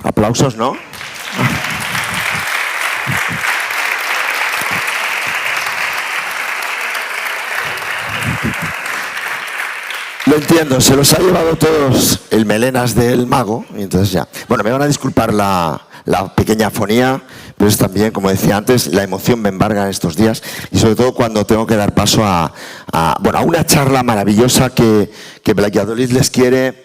¿Aplausos, no? Lo entiendo, se los ha llevado todos el melenas del mago, y entonces ya. Bueno, me van a disculpar la pequeña afonía, pero es también, como decía antes, la emoción me embarga en estos días, y sobre todo cuando tengo que dar paso a una charla maravillosa que Valladolid les quiere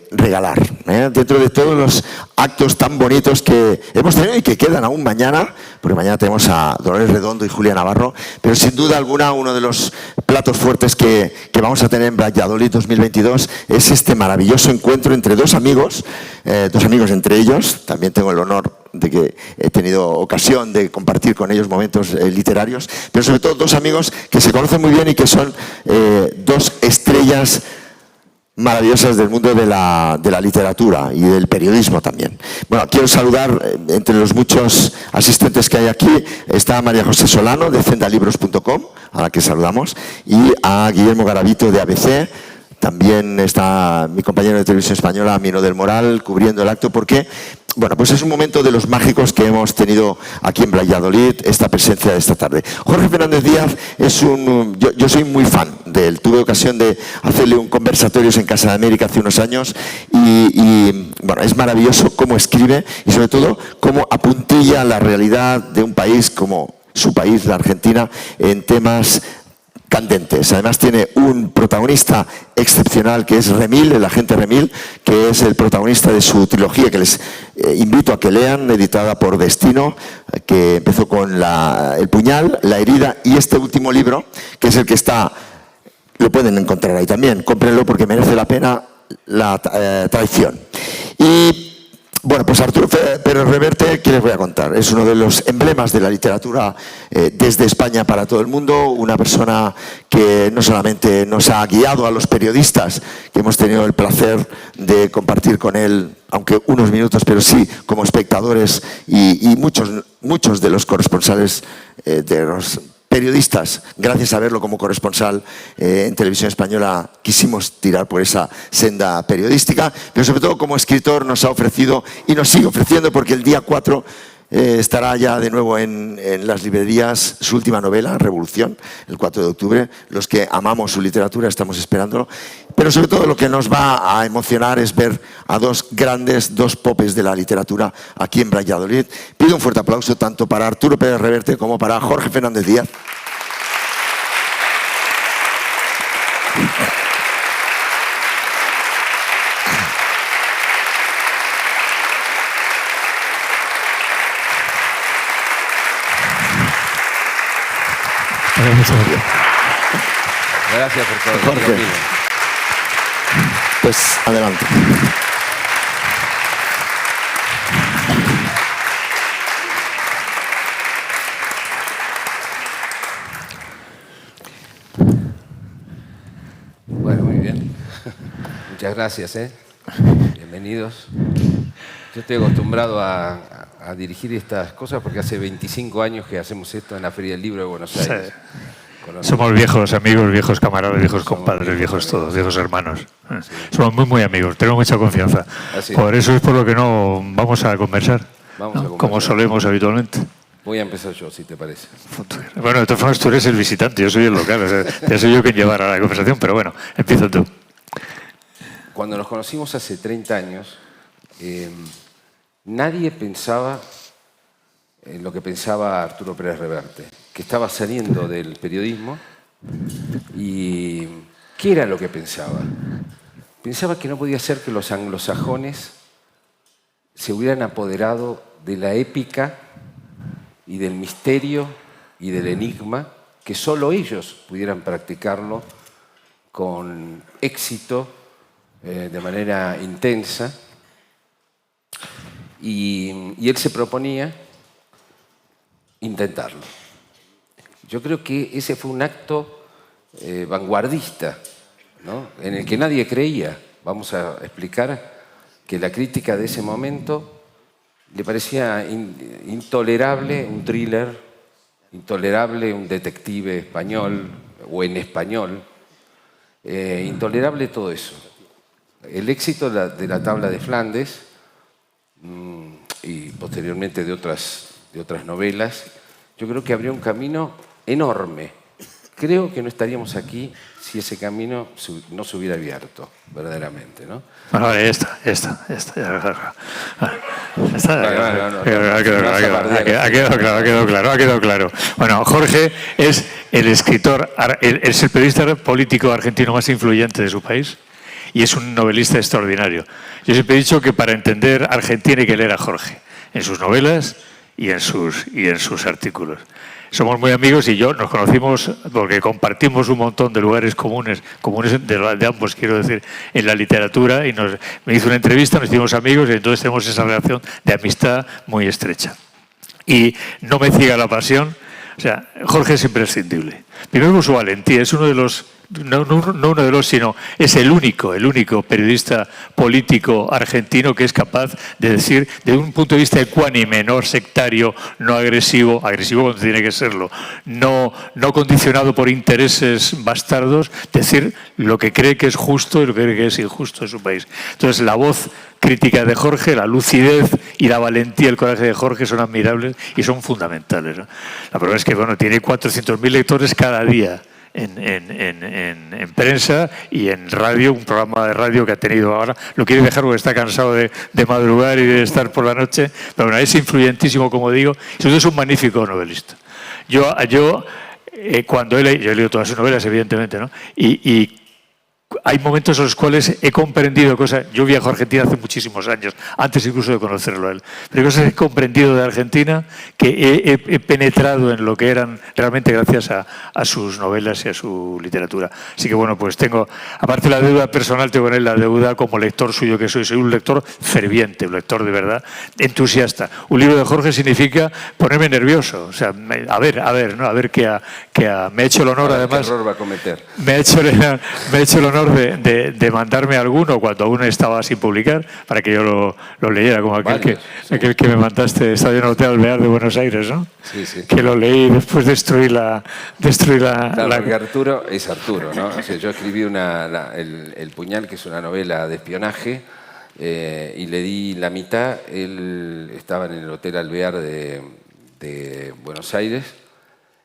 regalar. Dentro de todos los actos tan bonitos que hemos tenido y que quedan aún mañana, porque mañana tenemos a Dolores Redondo y Julia Navarro, pero sin duda alguna uno de los platos fuertes que vamos a tener en Valladolid 2022 es este maravilloso encuentro entre dos amigos entre ellos. También tengo el honor de que he tenido ocasión de compartir con ellos momentos literarios, pero sobre todo dos amigos que se conocen muy bien y que son dos estrellas maravillosas del mundo de la literatura y del periodismo también. Bueno, quiero saludar, entre los muchos asistentes que hay aquí, está María José Solano de zendalibros.com, a la que saludamos, y a Guillermo Garavito de ABC. También está mi compañero de Televisión Española, Mino del Moral, cubriendo el acto, porque bueno, pues es un momento de los mágicos que hemos tenido aquí en Valladolid, esta presencia de esta tarde. Jorge Fernández Díaz es yo soy muy fan de él. Tuve ocasión de hacerle un conversatorios en Casa de América hace unos años y bueno, es maravilloso cómo escribe y sobre todo cómo apuntilla la realidad de un país como su país, la Argentina, en temas candentes. Además tiene un protagonista excepcional que es Remil, el agente Remil, que es el protagonista de su trilogía que les invito a que lean, editada por Destino, que empezó con El puñal, La herida y este último libro, que es el que está, lo pueden encontrar ahí también, cómprenlo porque merece la pena, La traición. Y bueno, pues Arturo Pérez Reverte, ¿qué les voy a contar? Es uno de los emblemas de la literatura desde España para todo el mundo, una persona que no solamente nos ha guiado a los periodistas, que hemos tenido el placer de compartir con él, aunque unos minutos, pero sí como espectadores y muchos de los corresponsales de los periodistas, gracias a verlo como corresponsal en Televisión Española, quisimos tirar por esa senda periodística, pero sobre todo como escritor nos ha ofrecido y nos sigue ofreciendo, porque el día 4 estará ya de nuevo en las librerías su última novela, Revolución, el 4 de octubre. Los que amamos su literatura estamos esperándolo, pero sobre todo lo que nos va a emocionar es ver a dos popes de la literatura aquí en Valladolid. Pido un fuerte aplauso tanto para Arturo Pérez Reverte como para Jorge Fernández Díaz. Gracias por todo. Jorge, pues adelante. Bueno, muy bien. Muchas gracias, Bienvenidos. Yo estoy acostumbrado a dirigir estas cosas porque hace 25 años que hacemos esto en la Feria del Libro de Buenos Aires. Sí. Somos viejos amigos, viejos camaradas, viejos compadres, viejos todos, viejos hermanos. Sí. Somos muy amigos, tenemos mucha confianza. Por eso es por lo que no vamos a conversar, como solemos habitualmente. Voy a empezar yo, si te parece. Bueno, de todas formas tú eres el visitante, yo soy el local, o sea, ya soy yo quien llevar a la conversación, pero bueno, empieza tú. Cuando nos conocimos hace 30 años, nadie pensaba en lo que pensaba Arturo Pérez Reverte, que estaba saliendo del periodismo. ¿Y qué era lo que pensaba? Pensaba que no podía ser que los anglosajones se hubieran apoderado de la épica y del misterio y del enigma, que solo ellos pudieran practicarlo con éxito, de manera intensa. Y él se proponía intentarlo. Yo creo que ese fue un acto vanguardista, ¿no? En el que nadie creía. Vamos a explicar que la crítica de ese momento le parecía intolerable un thriller, intolerable un detective español o en español, intolerable todo eso. El éxito de la Tabla de Flandes y posteriormente de otras novelas, yo creo que abrió un camino enorme. Creo que no estaríamos aquí si ese camino no se hubiera abierto, verdaderamente, ¿no? Bueno, vale, esta. Ha quedado claro. Bueno, Jorge es el escritor, es el periodista político argentino más influyente de su país y es un novelista extraordinario. Yo siempre he dicho que para entender Argentina hay que leer a Jorge, en sus novelas y en sus artículos. Somos muy amigos y yo nos conocimos porque compartimos un montón de lugares comunes de ambos, quiero decir, en la literatura, y me hizo una entrevista, nos hicimos amigos y entonces tenemos esa relación de amistad muy estrecha. Y no me ciega la pasión, o sea, Jorge es imprescindible. Primero por su valentía, es uno de los, no uno de los, sino es el único periodista político argentino que es capaz de decir, desde un punto de vista ecuánime, no sectario, no agresivo cuando tiene que serlo, no condicionado por intereses bastardos, decir lo que cree que es justo y lo que cree que es injusto en su país. Entonces, la voz crítica de Jorge, la lucidez y la valentía y el coraje de Jorge son admirables y son fundamentales, ¿no? La prueba es que, bueno, tiene 400.000 lectores cada día en prensa y en radio, un programa de radio que ha tenido ahora. Lo quiere dejar porque está cansado de madrugar y de estar por la noche, pero bueno, es influyentísimo, como digo, y es un magnífico novelista. Cuando yo he leído todas sus novelas, evidentemente, ¿no? Y hay momentos en los cuales he comprendido cosas. Yo viajo a Argentina hace muchísimos años, antes incluso de conocerlo a él. Pero hay cosas que he comprendido de Argentina que he penetrado en lo que eran realmente gracias a sus novelas y a su literatura. Así que bueno, pues tengo, aparte de la deuda personal, tengo con él la deuda como lector suyo que soy. Soy un lector ferviente, un lector de verdad, entusiasta. Un libro de Jorge significa ponerme nervioso. O sea, a ver qué me ha hecho el honor, además. ¿Qué error va a cometer? Me ha hecho el honor de mandarme alguno cuando aún estaba sin publicar, para que yo lo leyera, como aquel que me mandaste, Estadio Hotel Alvear de Buenos Aires, ¿no? Sí. Que lo leí y después destruí la... Claro, porque Arturo es Arturo, ¿no? O sea, yo escribí El Puñal, que es una novela de espionaje, y le di la mitad. Él estaba en el Hotel Alvear de Buenos Aires,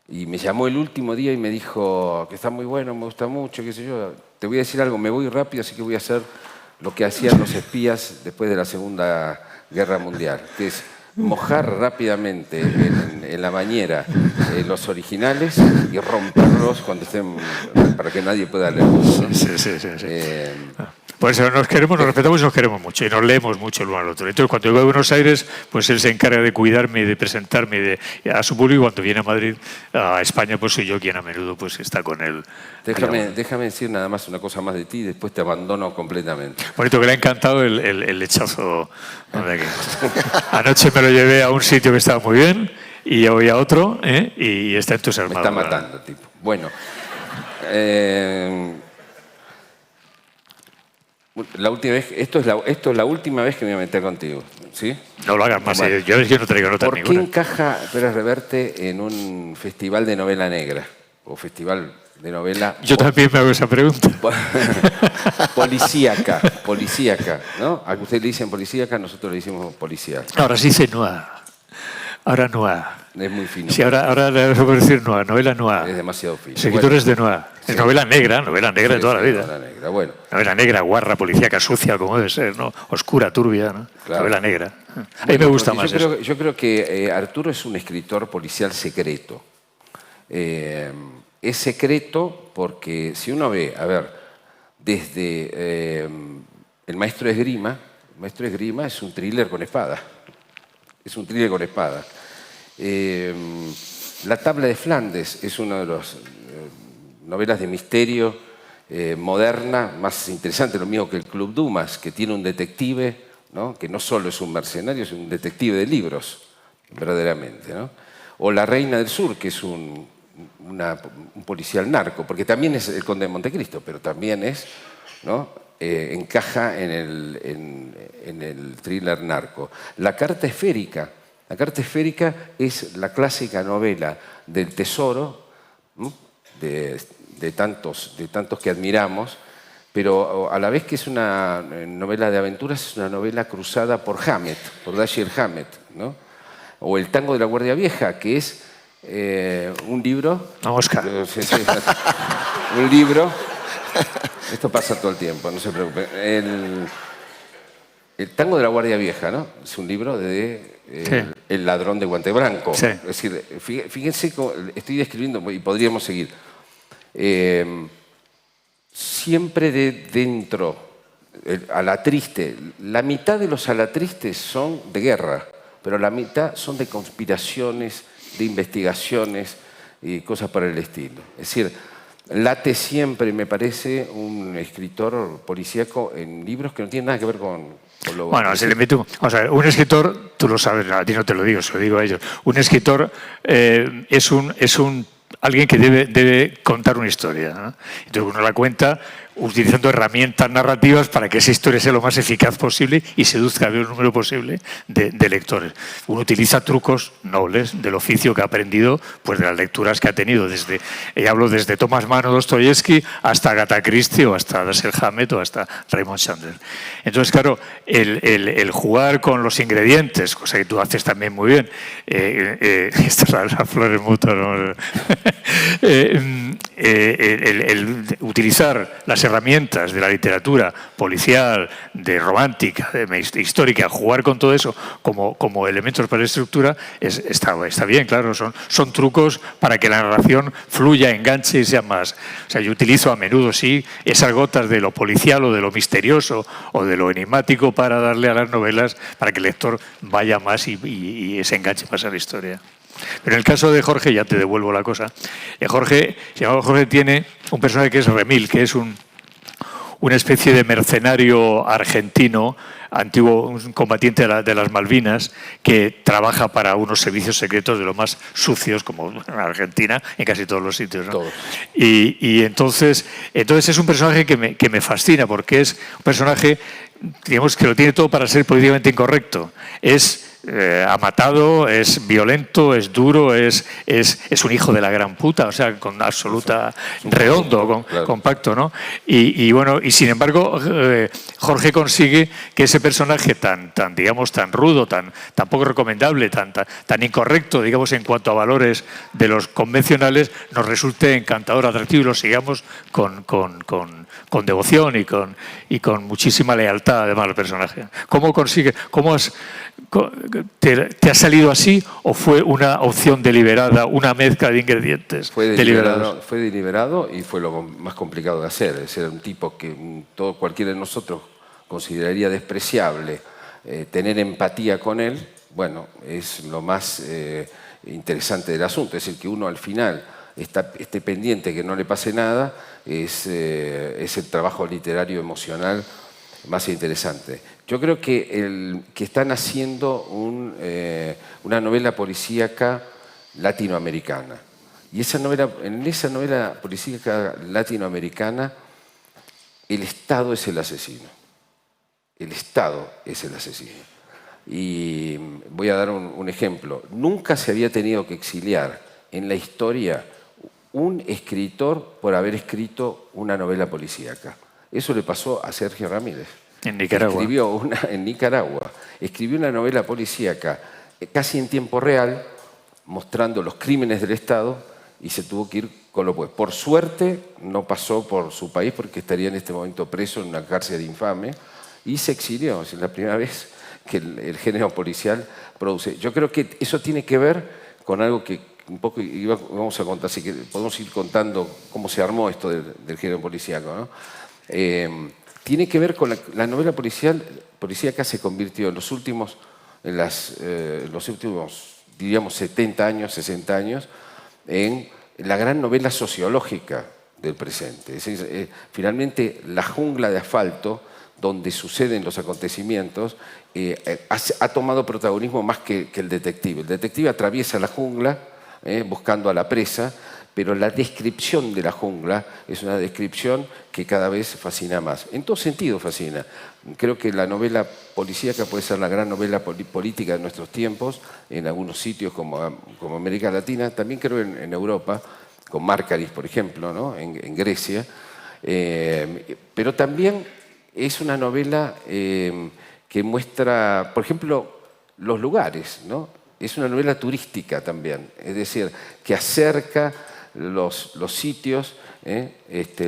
y me llamó el último día y me dijo que está muy bueno, me gusta mucho, qué sé yo. Te voy a decir algo, me voy rápido, así que voy a hacer lo que hacían los espías después de la Segunda Guerra Mundial, que es mojar rápidamente en la bañera los originales y romperlos cuando estén, para que nadie pueda leerlos, ¿no? Sí. Por eso nos queremos, nos respetamos y nos queremos mucho y nos leemos mucho el uno al otro. Entonces, cuando yo voy a Buenos Aires, pues él se encarga de cuidarme y de presentarme a su público. Cuando viene a Madrid, a España, pues soy yo quien a menudo pues está con él. Déjame decir nada más una cosa más de ti y después te abandono completamente. Bonito, que le ha encantado el lechazo. Anoche me lo llevé a un sitio que estaba muy bien y hoy a otro, y está entusiasmado. Me está matando, tipo. Bueno. La última vez, esto es la última vez que me voy a meter contigo, ¿sí? No lo hagas más, yo no traigo nota ninguna. ¿Por qué encaja Pérez Reverte en un festival de novela negra? O festival de novela... Yo también me hago esa pregunta. Policíaca, ¿no? A usted le dicen policíaca, nosotros le decimos policial. Ahora sí dice noir. Ahora noir. Es muy fino. Sí, ahora le vamos a decir noir, novela noir. Es demasiado fino. Seguidores de noir. Es novela negra de toda la vida. Novela negra, bueno. Novela negra, guarra, policíaca, sucia, como debe ser, ¿no? Oscura, turbia, ¿no? Claro. Novela negra. A mí me gusta más eso. Yo creo que Arturo es un escritor policial secreto. Es secreto porque si uno ve, desde El Maestro de Esgrima, es un thriller con espada. La Tabla de Flandes es una de las novelas de misterio moderna, más interesante, lo mismo que El Club Dumas, que tiene un detective, ¿no? Que no solo es un mercenario, es un detective de libros, verdaderamente, ¿no? O La Reina del Sur, que es un policial narco, porque también es El Conde de Montecristo, pero también es, ¿no? Encaja en el thriller narco. La Carta Esférica es la clásica novela del tesoro, ¿no? de tantos que admiramos, pero a la vez que es una novela de aventuras, es una novela cruzada por Hammett, por Dashiell Hammett, ¿no? O El tango de la Guardia Vieja, que es un libro... Oscar. Un libro... Esto pasa todo el tiempo, no se preocupen. El tango de la Guardia Vieja, ¿no? Es un libro de El ladrón de guante blanco. Sí. Es decir, fíjense cómo estoy describiendo, y podríamos seguir. Siempre de dentro, Alatriste, la mitad de los alatristes son de guerra, pero la mitad son de conspiraciones, de investigaciones y cosas por el estilo. Es decir, late siempre, me parece, un escritor policíaco en libros que no tienen nada que ver con lo... Bueno, se le mete vamos a ver, un escritor, tú lo sabes, a ti no te lo digo, se lo digo a ellos. Un escritor es un alguien que debe contar una historia, ¿no? Entonces uno la cuenta utilizando herramientas narrativas para que esa historia sea lo más eficaz posible y seduzca al mayor número posible de lectores. Uno utiliza trucos nobles del oficio que ha aprendido pues de las lecturas que ha tenido. Hablo desde Thomas Mann o Dostoyevsky hasta Agatha Christie o hasta Dashiell Hammett o hasta Raymond Chandler. Entonces, claro, el jugar con los ingredientes, cosa que tú haces también muy bien, estas las flores mutuas, ¿no? El utilizar las herramientas de la literatura policial, de romántica, de histórica, jugar con todo eso como elementos para la estructura, está bien, claro, son trucos para que la narración fluya, enganche y sea más. O sea, yo utilizo a menudo, sí, esas gotas de lo policial o de lo misterioso o de lo enigmático para darle a las novelas, para que el lector vaya más y se enganche más a la historia. Pero en el caso de Jorge, ya te devuelvo la cosa, Jorge tiene un personaje que es Remil, que es una especie de mercenario argentino, antiguo un combatiente de las Malvinas, que trabaja para unos servicios secretos de lo más sucios, como en Argentina, en casi todos los sitios, ¿no? Todos. Y entonces es un personaje que me fascina, porque es un personaje, digamos, que lo tiene todo para ser políticamente incorrecto. Ha matado, es violento, es duro, es un hijo de la gran puta, o sea, con absoluta redondo, compacto, ¿no? Y bueno, y sin embargo, Jorge consigue que ese personaje tan digamos, tan rudo, tan poco recomendable, tan incorrecto, digamos, en cuanto a valores de los convencionales, nos resulte encantador, atractivo y lo sigamos con devoción y con muchísima lealtad, además, al personaje. ¿Cómo consigue? ¿Te ha salido así o fue una opción deliberada, una mezcla de ingredientes deliberados? Fue deliberado y fue lo más complicado de hacer. Es decir, un tipo que cualquiera de nosotros consideraría despreciable. Tener empatía con él, bueno, es lo más interesante del asunto. Es decir, que uno al final esté pendiente que no le pase nada, es el trabajo literario emocional más interesante. Yo creo que están haciendo una novela policíaca latinoamericana. Y en esa novela policíaca latinoamericana, el Estado es el asesino. El Estado es el asesino. Y voy a dar un ejemplo. Nunca se había tenido que exiliar en la historia un escritor por haber escrito una novela policíaca. Eso le pasó a Sergio Ramírez. En Nicaragua. Escribió una novela policíaca casi en tiempo real, mostrando los crímenes del Estado, y se tuvo que ir con lo pues. Por suerte no pasó por su país porque estaría en este momento preso en una cárcel infame y se exilió. Es la primera vez que el género policial produce. Yo creo que eso tiene que ver con algo que un poco vamos a contar, así que podemos ir contando cómo se armó esto del género policíaco, ¿no? Tiene que ver con la novela policíaca se convirtió en los últimos, diríamos, 70 años, 60 años, en la gran novela sociológica del presente. Es decir, finalmente, la jungla de asfalto, donde suceden los acontecimientos, ha tomado protagonismo más que el detective. El detective atraviesa la jungla buscando a la presa, pero la descripción de la jungla es una descripción que cada vez fascina más. En todo sentido fascina. Creo que la novela policíaca puede ser la gran novela política de nuestros tiempos, en algunos sitios como América Latina, también creo en Europa, con Márkaris, por ejemplo, ¿no? en Grecia. Pero también es una novela que muestra, por ejemplo, los lugares, ¿no? Es una novela turística también, es decir, que acerca los sitios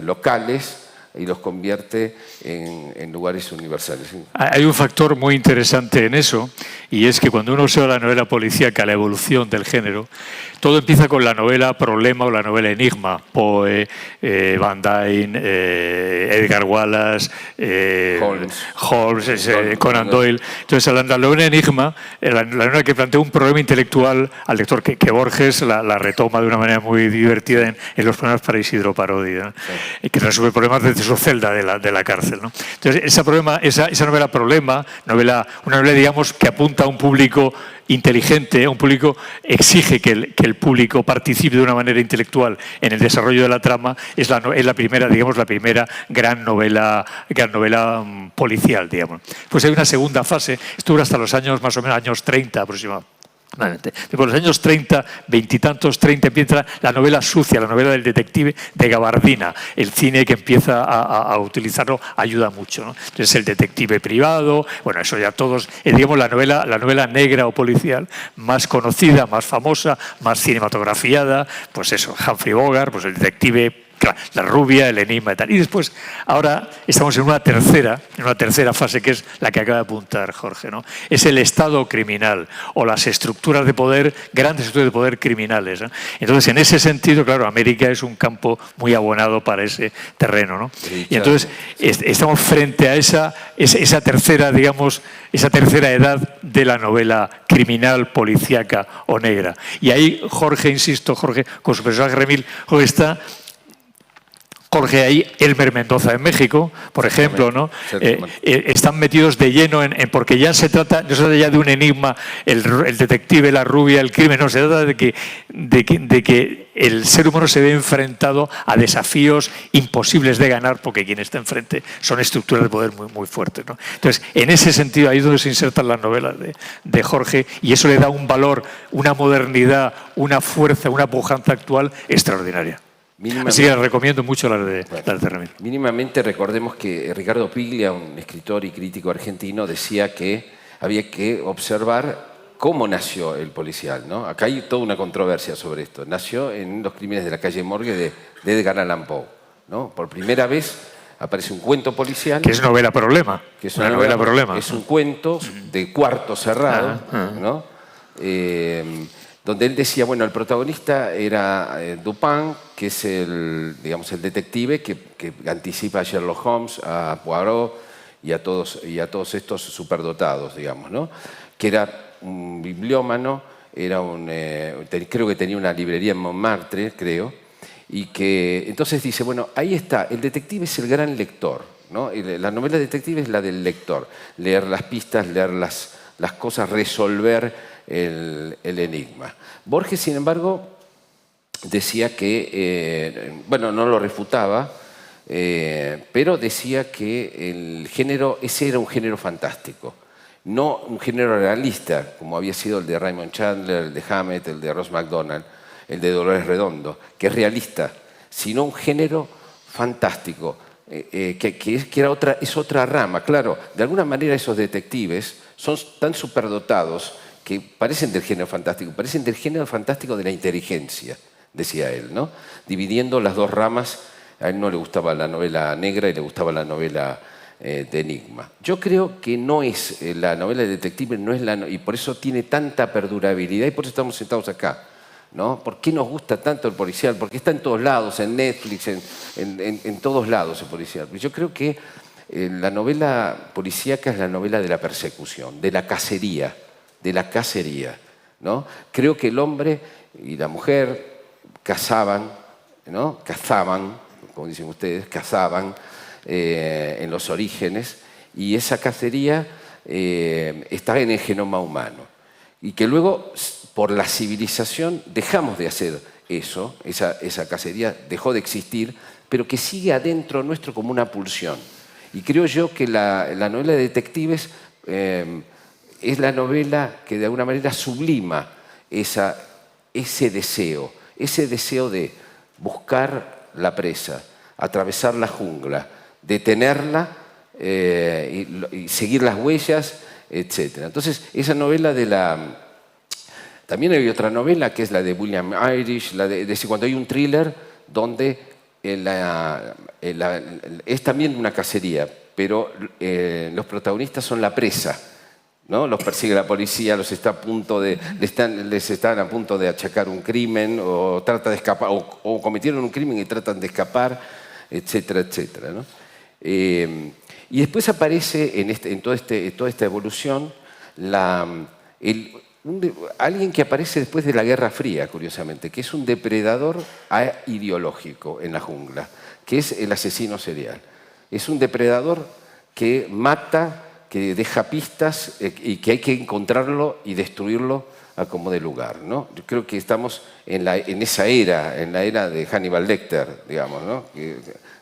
locales y los convierte en lugares universales. Hay un factor muy interesante en eso, y es que cuando uno observa la novela policíaca, la evolución del género, todo empieza con la novela problema o la novela enigma. Poe, Van Dyne, Edgar Wallace, Holmes, Conan Doyle. Entonces, la novela enigma, la novela que plantea un problema intelectual al lector, que Borges la retoma de una manera muy divertida en Los problemas para Isidro Parodi, ¿no? Sí. Que resuelve problemas desde su celda de la cárcel, ¿no? Entonces, esa novela problema, una novela, digamos, que apunta a un público inteligente, un público exige que el público participe de una manera intelectual en el desarrollo de la trama, es la primera, digamos, la primera gran novela policial, digamos. Pues hay una segunda fase, esto dura hasta los años, más o menos, años 30 aproximadamente. Por los años 30, veintitantos, 30, empieza la novela sucia, la novela del detective de gabardina. El cine que empieza a utilizarlo ayuda mucho, ¿no? Entonces, el detective privado, bueno, eso ya todos, digamos, la novela negra o policial más conocida, más famosa, más cinematografiada, pues eso, Humphrey Bogart, pues el detective, la rubia, el enigma y tal. Y después, ahora estamos en una tercera fase, que es la que acaba de apuntar Jorge, ¿no? Es el estado criminal o las estructuras de poder, grandes estructuras de poder criminales, ¿no? Entonces, en ese sentido, claro, América es un campo muy abonado para ese terreno, ¿no? Y entonces, estamos frente a esa tercera, digamos, esa tercera edad de la novela criminal, policíaca o negra. Y ahí Jorge, con su personaje Remil, Jorge ahí, Elmer Mendoza en México, por ejemplo, ¿no? Están metidos de lleno porque ya no se trata ya de un enigma, el detective, la rubia, el crimen, no, se trata de que el ser humano se ve enfrentado a desafíos imposibles de ganar, porque quien está enfrente son estructuras de poder muy, muy fuertes, ¿no? Entonces, en ese sentido, ahí es donde se insertan las novelas de Jorge, y eso le da un valor, una modernidad, una fuerza, una pujanza actual extraordinaria. Así que les recomiendo mucho las de Remil. Mínimamente recordemos que Ricardo Piglia, un escritor y crítico argentino, decía que había que observar cómo nació el policial, ¿no? Acá hay toda una controversia sobre esto. Nació en Los crímenes de la calle Morgue de Edgar Allan Poe, ¿no? Por primera vez aparece un cuento policial. Que es novela problema. Que es una novela problema. Es un cuento de cuarto cerrado, ¿no? Donde él decía, bueno, el protagonista era Dupin, que es el detective que anticipa a Sherlock Holmes, a Poirot y a todos estos superdotados, digamos, ¿no? Que era un bibliómano, creo que tenía una librería en Montmartre, creo, y que entonces dice, bueno, ahí está, el detective es el gran lector, ¿no? La novela detective es la del lector, leer las pistas, leer las cosas, resolver el enigma. Borges, sin embargo, decía que, no lo refutaba, pero decía que el género, ese era un género fantástico, no un género realista, como había sido el de Raymond Chandler, el de Hammett, el de Ross MacDonald, el de Dolores Redondo, que es realista, sino un género fantástico, es otra rama. Claro, de alguna manera esos detectives son tan superdotados que parecen del género fantástico de la inteligencia, decía él, ¿no? Dividiendo las dos ramas. A él no le gustaba la novela negra y le gustaba la novela de enigma. Yo creo que no es la novela de detective, y por eso tiene tanta perdurabilidad, y por eso estamos sentados acá, ¿no? ¿Por qué nos gusta tanto el policial? Porque está en todos lados, en Netflix, en todos lados el policial. Yo creo que la novela policíaca es la novela de la persecución, de la cacería, ¿no? Creo que el hombre y la mujer cazaban, ¿no? Cazaban, como dicen ustedes, en los orígenes, y esa cacería está en el genoma humano. Y que luego, por la civilización, dejamos de hacer eso, esa cacería dejó de existir, pero que sigue adentro nuestro como una pulsión. Y creo yo que la novela de detectives es la novela que de alguna manera sublima ese deseo de buscar la presa, atravesar la jungla, detenerla y seguir las huellas, etc. Entonces, esa novela de la... También hay otra novela que es la de William Irish, cuando hay un thriller donde es también una cacería, pero los protagonistas son la presa, ¿no? Los persigue la policía, les están a punto de achacar un crimen o trata de escapar, o cometieron un crimen y tratan de escapar, etcétera, etcétera, ¿no? Y después aparece en toda esta evolución alguien que aparece después de la Guerra Fría, curiosamente, que es un depredador ideológico en la jungla, que es el asesino serial. Es un depredador que mata, que deja pistas y que hay que encontrarlo y destruirlo a como de lugar, ¿no? Yo creo que estamos en esa era, en la era de Hannibal Lecter, digamos, ¿no?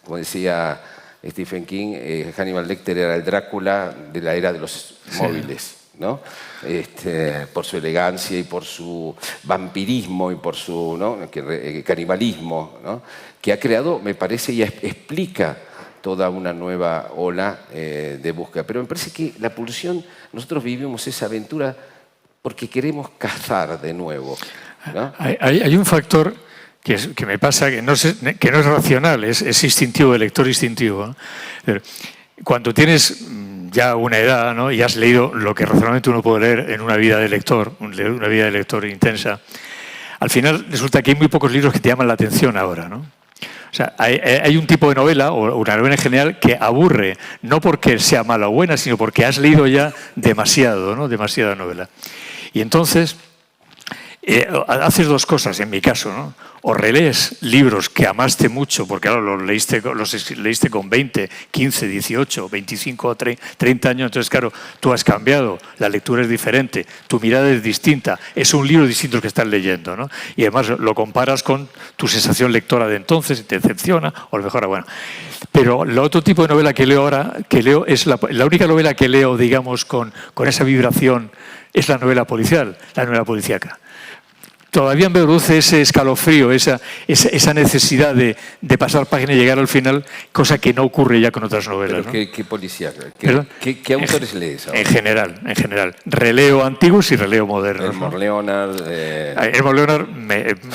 Como decía Stephen King, Hannibal Lecter era el Drácula de la era de los móviles, ¿no? Por su elegancia y por su vampirismo y por su, ¿no? Canibalismo, ¿no? Que ha creado, me parece, y explica toda una nueva ola de búsqueda. Pero me parece que la pulsión, nosotros vivimos esa aventura porque queremos cazar de nuevo, ¿no? Hay un factor que me pasa que no es racional, es instintivo, el lector instintivo, ¿no? Pero cuando tienes ya una edad, ¿no? Y has leído lo que racionalmente uno puede leer en una vida de lector, una vida de lector intensa, al final resulta que hay muy pocos libros que te llaman la atención ahora, ¿no? O sea, hay un tipo de novela, o una novela en general, que aburre, no porque sea mala o buena, sino porque has leído ya demasiado, ¿no? Demasiada novela. Y entonces haces dos cosas, en mi caso, ¿no? O relees libros que amaste mucho, porque ahora los leíste con 20, 15, 18, 25 o 30 años, entonces claro, tú has cambiado, la lectura es diferente, tu mirada es distinta, es un libro distinto el que estás leyendo, ¿no? Y además lo comparas con tu sensación lectora de entonces, y te decepciona o lo mejora, bueno. Pero el otro tipo de novela que leo ahora, es la única novela que leo, digamos, con esa vibración, es la novela policial, la novela policíaca. Todavía me produce ese escalofrío, esa necesidad de pasar página y llegar al final, cosa que no ocurre ya con otras novelas. ¿Pero ¿no? qué policía? ¿Qué autores lees ahora? En general. Releo antiguos y releo modernos. Elmore Leonard. Elmore Leonard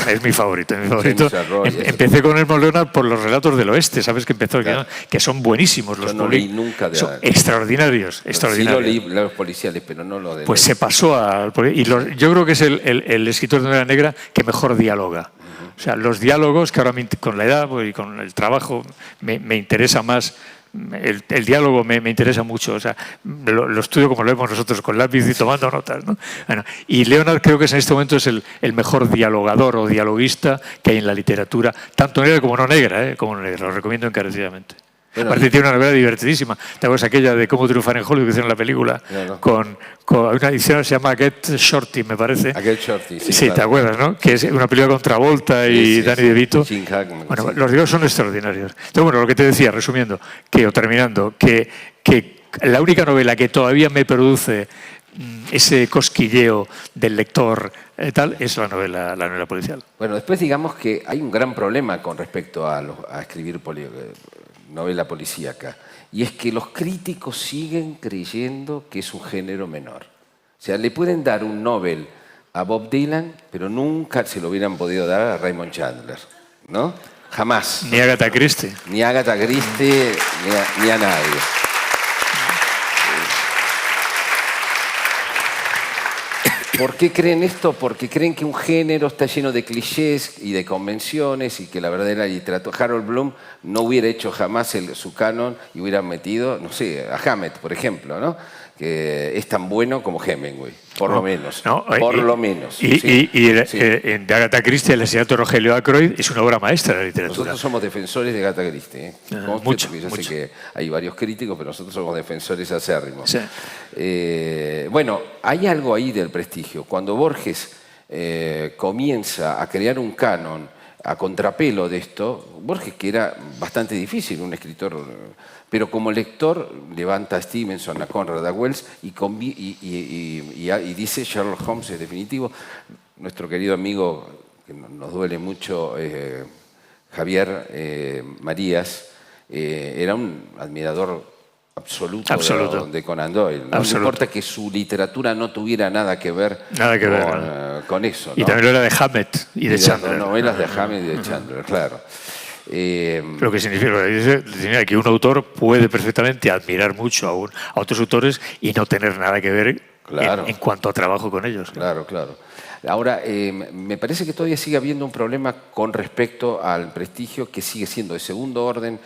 es mi favorito. Empecé con Elmore Leonard por los relatos del oeste, ¿sabes? Que son buenísimos. Yo no leí nunca de... Son extraordinarios. Sí lo leí los policiales, pero no lo de... Pues se pasó a... yo creo que es el escritor de novela negra que mejor dialoga. O sea, los diálogos, que ahora con la edad y con el trabajo me interesa más, el diálogo me interesa mucho. O sea, lo estudio como lo vemos nosotros, con lápiz y tomando notas, ¿no? Bueno, y Leonard creo que en este momento es el mejor dialogador o dialoguista que hay en la literatura, tanto negra como no negra, como no negra. Lo recomiendo encarecidamente. Bueno, aparte tiene una novela divertidísima. ¿Te acuerdas aquella de Cómo triunfar en Hollywood que hicieron la película? No. Con una edición que se llama Get Shorty, me parece. Get Shorty, sí. Sí, claro. ¿Te acuerdas, no? Que es una película con Travolta y Danny DeVito. Bueno, los diálogos son extraordinarios. Entonces, bueno, lo que te decía, resumiendo, o terminando, que la única novela que todavía me produce ese cosquilleo del lector tal es la novela policial. Bueno, después digamos que hay un gran problema con respecto a escribir novela policíaca, y es que los críticos siguen creyendo que es un género menor. O sea, le pueden dar un Nobel a Bob Dylan, pero nunca se lo hubieran podido dar a Raymond Chandler, ¿no? Jamás. Ni a Agatha Christie. Ni a Agatha Christie, ni a nadie. ¿Por qué creen esto? Porque creen que un género está lleno de clichés y de convenciones y que la verdadera literatura... Harold Bloom no hubiera hecho jamás su canon y hubiera metido, no sé, a Hammett, por ejemplo, ¿no? Que es tan bueno como Hemingway, por lo menos. Por lo menos. De Agatha Christie, el asesinato de Rogelio Ackroyd es una obra maestra de la literatura. Nosotros somos defensores de Agatha Christie. Mucho. Yo sé que hay varios críticos, pero nosotros somos defensores acérrimos. Sí. Bueno, hay algo ahí del prestigio. Cuando Borges comienza a crear un canon a contrapelo de esto, Borges, que era bastante difícil, un escritor... Pero como lector levanta a Stevenson, a Conrad, a Wells y dice Sherlock Holmes es definitivo. Nuestro querido amigo, que nos duele mucho, Javier Marías era un admirador absoluto de Conan Doyle. No importa que su literatura no tuviera nada que ver con eso. Y también lo era de Hammett y de Chandler. Novelas de Hammett y de Chandler, claro. Lo que significa que un autor puede perfectamente admirar mucho a otros autores y no tener nada que ver en cuanto a trabajo con ellos. Claro. Ahora, me parece que todavía sigue habiendo un problema con respecto al prestigio, que sigue siendo de segundo orden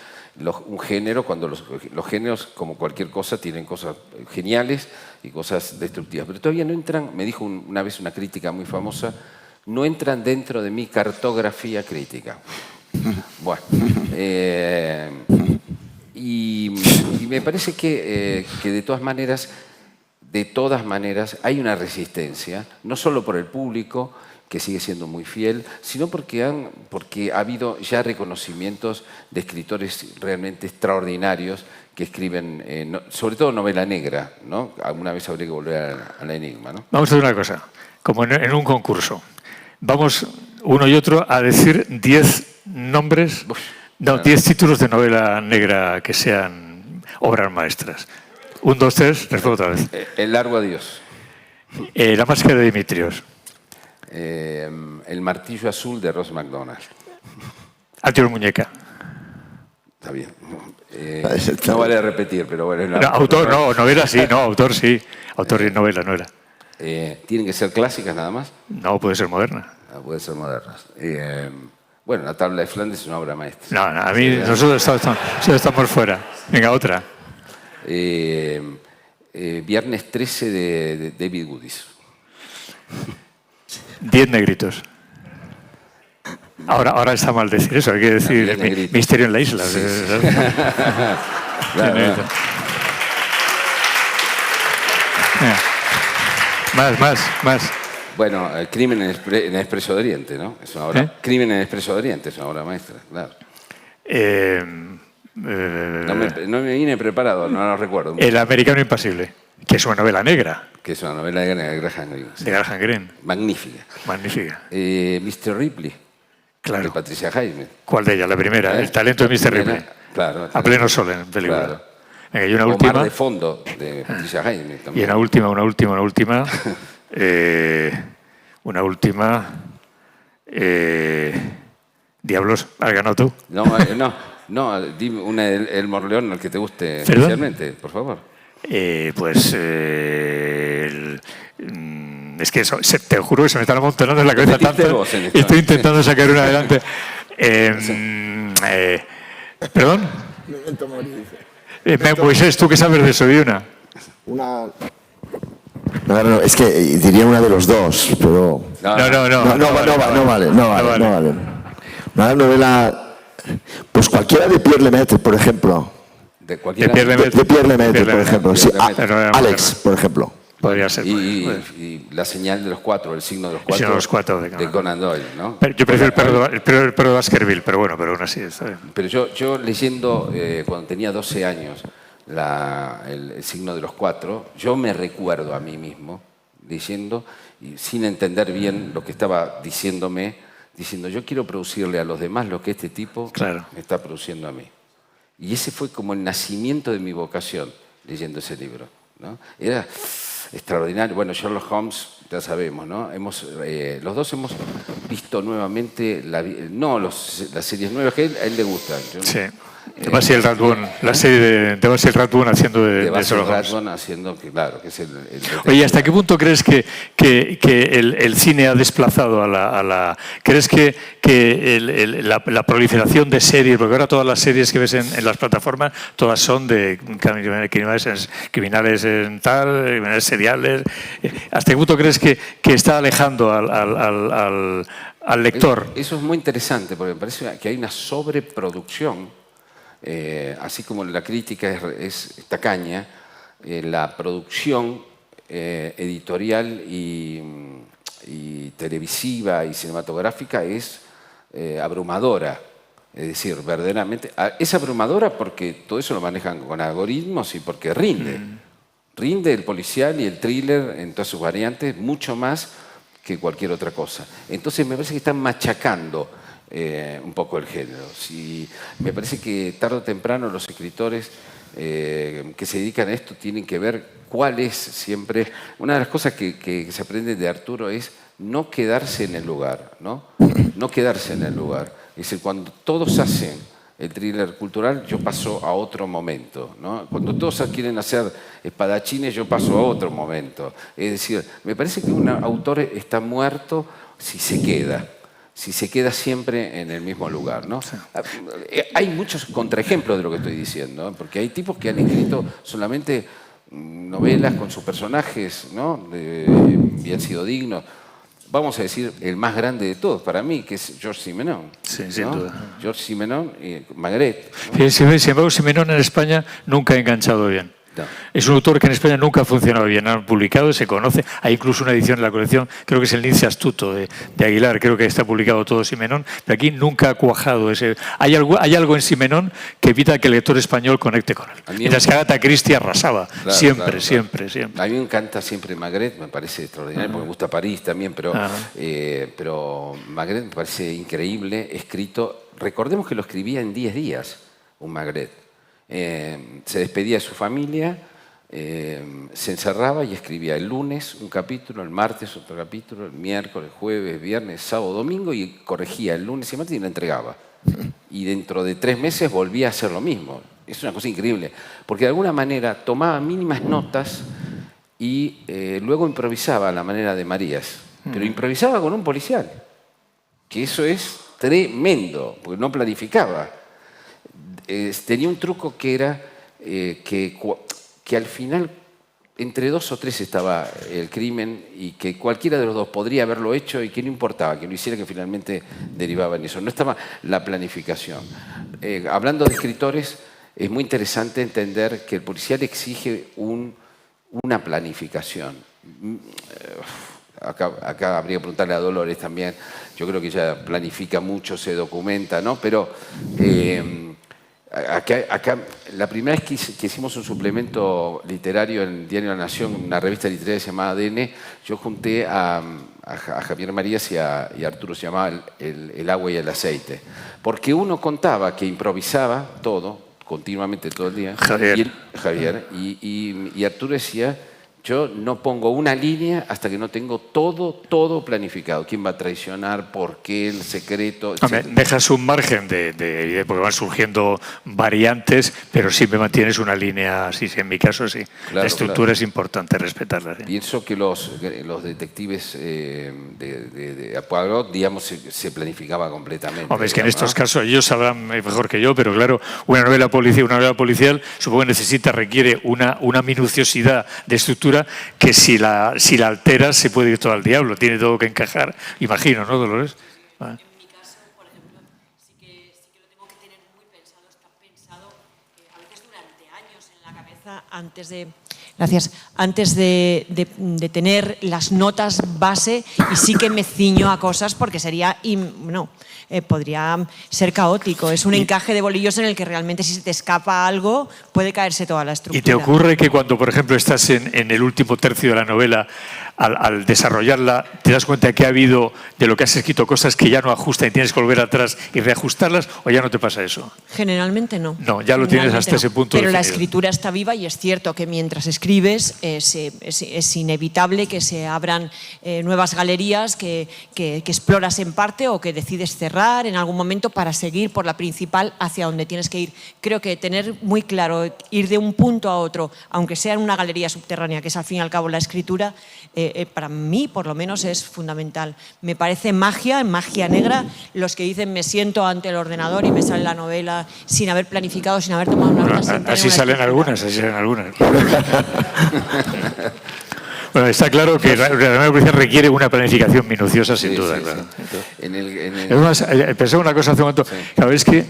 un género, cuando los géneros, como cualquier cosa, tienen cosas geniales y cosas destructivas. Pero todavía no entran, me dijo una vez una crítica muy famosa, no entran dentro de mi cartografía crítica. Bueno, y me parece que de todas maneras hay una resistencia, no solo por el público, que sigue siendo muy fiel, sino porque ha habido ya reconocimientos de escritores realmente extraordinarios que escriben, sobre todo novela negra, ¿no? Alguna vez habría que volver al enigma, ¿no? Vamos a hacer una cosa, como en un concurso. Vamos uno y otro a decir 10 nombres, 10 títulos de novela negra que sean obras maestras. 1, 2, 3, respondo otra vez. El largo adiós. La máscara de Dimitrios. El martillo azul de Ross MacDonald. Adiós, muñeca. Está bien. No vale repetir, pero bueno. Autor no, novela sí, autor sí. Autor y novela no era. ¿Tienen que ser clásicas nada más? No, puede ser moderna. Puede ser modernas. Bueno, La tabla de Flandes es una obra maestra. No, a mí nosotros estamos fuera. Venga, otra. Viernes 13 de David Goodis. 10 negritos. Ahora está mal decir eso, hay que decir Misterio en la isla. Sí. Claro. Más. Bueno, Crimen en Expreso de Oriente, ¿no? Es una obra. Crimen en Expreso de Oriente es una obra maestra, claro. No me vine preparado, no lo recuerdo. El americano impasible, que es una novela negra. Que es una novela negra de Graham Greene. De Graham Greene. Magnífica. Mr. Ripley. Claro. De Patricia Highsmith. ¿Cuál de ellas? La primera, El talento de Mr. Ripley. Claro. A pleno sol en película. Claro. Y una última. Mar de fondo de Patricia Highsmith también. Y una última. Diablos, ¿has ganado tú? No, dime una del Morleón al que te guste especialmente, por favor. Es que te juro que se me están amontonando en la cabeza tanto. Estoy intentando sacar una adelante. ¿Perdón? Memento Mori, dice. Moisés, ¿tú qué sabes de eso? Di una. No, es que diría una de los dos, pero... No vale. Una novela, pues cualquiera de Pierre Lemaitre, por ejemplo. De Pierre Lemaitre, por ejemplo. Sí, Alex, por ejemplo. Podría ser. Y La señal de los cuatro, El signo de los cuatro. El signo de los cuatro de Conan Doyle, ¿no? Yo prefiero el perro de Baskerville, pero bueno, pero aún así está bien. Pero yo leyendo, cuando tenía 12 años, el signo de los cuatro, yo me recuerdo a mí mismo leyendo y sin entender bien lo que estaba diciéndome, diciendo yo quiero producirle a los demás lo que este tipo me está produciendo a mí. Y ese fue como el nacimiento de mi vocación leyendo ese libro, ¿no? Era extraordinario. Bueno, Sherlock Holmes, ya sabemos, ¿no? Los dos hemos visto nuevamente, las series nuevas que a él le gustan. Sí. De Basil Rathbone, la serie de Basil Rathbone haciendo de Basil Rathbone haciendo, claro, que es el Oye, ¿hasta qué punto crees que el cine ha desplazado a la... ¿Crees que la proliferación de series, porque ahora todas las series que ves en las plataformas, todas son de criminales en tal, criminales seriales, ¿hasta qué punto crees que está alejando al lector? Eso es muy interesante, porque me parece que hay una sobreproducción. Así como la crítica es tacaña, la producción editorial y televisiva y cinematográfica es abrumadora. Es decir, verdaderamente es abrumadora porque todo eso lo manejan con algoritmos y porque rinde. Rinde el policial y el thriller en todas sus variantes mucho más que cualquier otra cosa. Entonces me parece que están machacando un poco el género. Me parece que tarde o temprano los escritores que se dedican a esto tienen que ver cuál es siempre... Una de las cosas que se aprende de Arturo es no quedarse en el lugar, ¿no? No quedarse en el lugar. Es decir, cuando todos hacen el thriller cultural, yo paso a otro momento, ¿no? Cuando todos quieren hacer espadachines, yo paso a otro momento. Es decir, me parece que un autor está muerto si se queda siempre en el mismo lugar, ¿no? Sí. Hay muchos contraejemplos de lo que estoy diciendo, ¿eh? Porque hay tipos que han escrito solamente novelas con sus personajes, ¿no? Y han sido dignos. Vamos a decir, el más grande de todos, para mí, que es Georges Simenon. Sí, sin duda. Georges Simenon y Maigret, ¿no? Sin embargo, Simenon en España nunca ha enganchado bien. No. Es un autor que en España nunca ha funcionado bien. Han publicado, se conoce. Hay incluso una edición en la colección, creo que es el Lince Astuto de Aguilar, creo que está publicado todo Simenon, pero aquí nunca ha cuajado ese. Hay algo en Simenon que evita que el lector español conecte con él. Mientras que Agatha Christie arrasaba. Claro, siempre. A mí me encanta siempre Maigret, me parece extraordinario, porque me gusta París también, pero Maigret me parece increíble, escrito. Recordemos que lo escribía en 10 días, un Maigret. Se despedía de su familia, se encerraba y escribía el lunes un capítulo, el martes otro capítulo, el miércoles, jueves, viernes, sábado, domingo, y corregía el lunes y el martes y lo entregaba. Y dentro de 3 meses volvía a hacer lo mismo. Es una cosa increíble, porque de alguna manera tomaba mínimas notas y luego improvisaba a la manera de Marías, pero improvisaba con un policial, que eso es tremendo, porque no planificaba. Tenía un truco que era que al final entre 2 o 3 estaba el crimen y que cualquiera de los 2 podría haberlo hecho y que no importaba, que lo hiciera, que finalmente derivaba en eso. No estaba la planificación. Hablando de escritores, es muy interesante entender que el policial exige una planificación. Acá habría que preguntarle a Dolores también. Yo creo que ella planifica mucho, se documenta, ¿no? Pero... Acá, la primera vez que hicimos un suplemento literario en el Diario La Nación, una revista literaria llamada ADN, yo junté a Javier Marías y a Arturo, se llamaba el agua y el aceite. Porque uno contaba que improvisaba todo, continuamente todo el día. Javier. Y Arturo decía, yo no pongo una línea hasta que no tengo todo planificado. ¿Quién va a traicionar? ¿Por qué? El secreto. Dejas un margen porque van surgiendo variantes, pero siempre mantienes una línea así. En mi caso, sí. Claro, la estructura es importante respetarla. ¿Sí? Pienso que los detectives de Poirot, digamos, se planificaba completamente. Hombre, es que en estos casos ellos sabrán mejor que yo, pero claro, una novela policial, supongo que requiere una minuciosidad de estructura que si la alteras se puede ir todo al diablo, tiene todo que encajar, imagino, ¿no, Dolores? En mi caso, por ejemplo, sí que lo tengo que tener muy pensado, está pensado a veces durante años en la cabeza antes de tener las notas base, y sí que me ciño a cosas porque sería, podría ser caótico. Es un encaje de bolillos en el que realmente si se te escapa algo puede caerse toda la estructura. ¿Y te ocurre que cuando, por ejemplo, estás en el último tercio de la novela, al desarrollarla, te das cuenta que ha habido de lo que has escrito cosas que ya no ajustan y tienes que volver atrás y reajustarlas, o ya no te pasa eso? Generalmente no. No, ya lo tienes hasta ese punto. Pero la escritura está viva y es cierto que mientras escribes es inevitable que se abran nuevas galerías que exploras en parte o que decides cerrar en algún momento para seguir por la principal hacia donde tienes que ir. Creo que tener muy claro, ir de un punto a otro, aunque sea en una galería subterránea, que es al fin y al cabo la escritura, para mí por lo menos es fundamental. Me parece magia negra los que dicen me siento ante el ordenador y me sale la novela sin haber planificado, sin haber tomado una nota. Así salen algunas. Bueno, está claro que la novela policial requiere una planificación minuciosa, sin duda. Claro. Además, pensé una cosa hace un momento. Sí. Claro, es que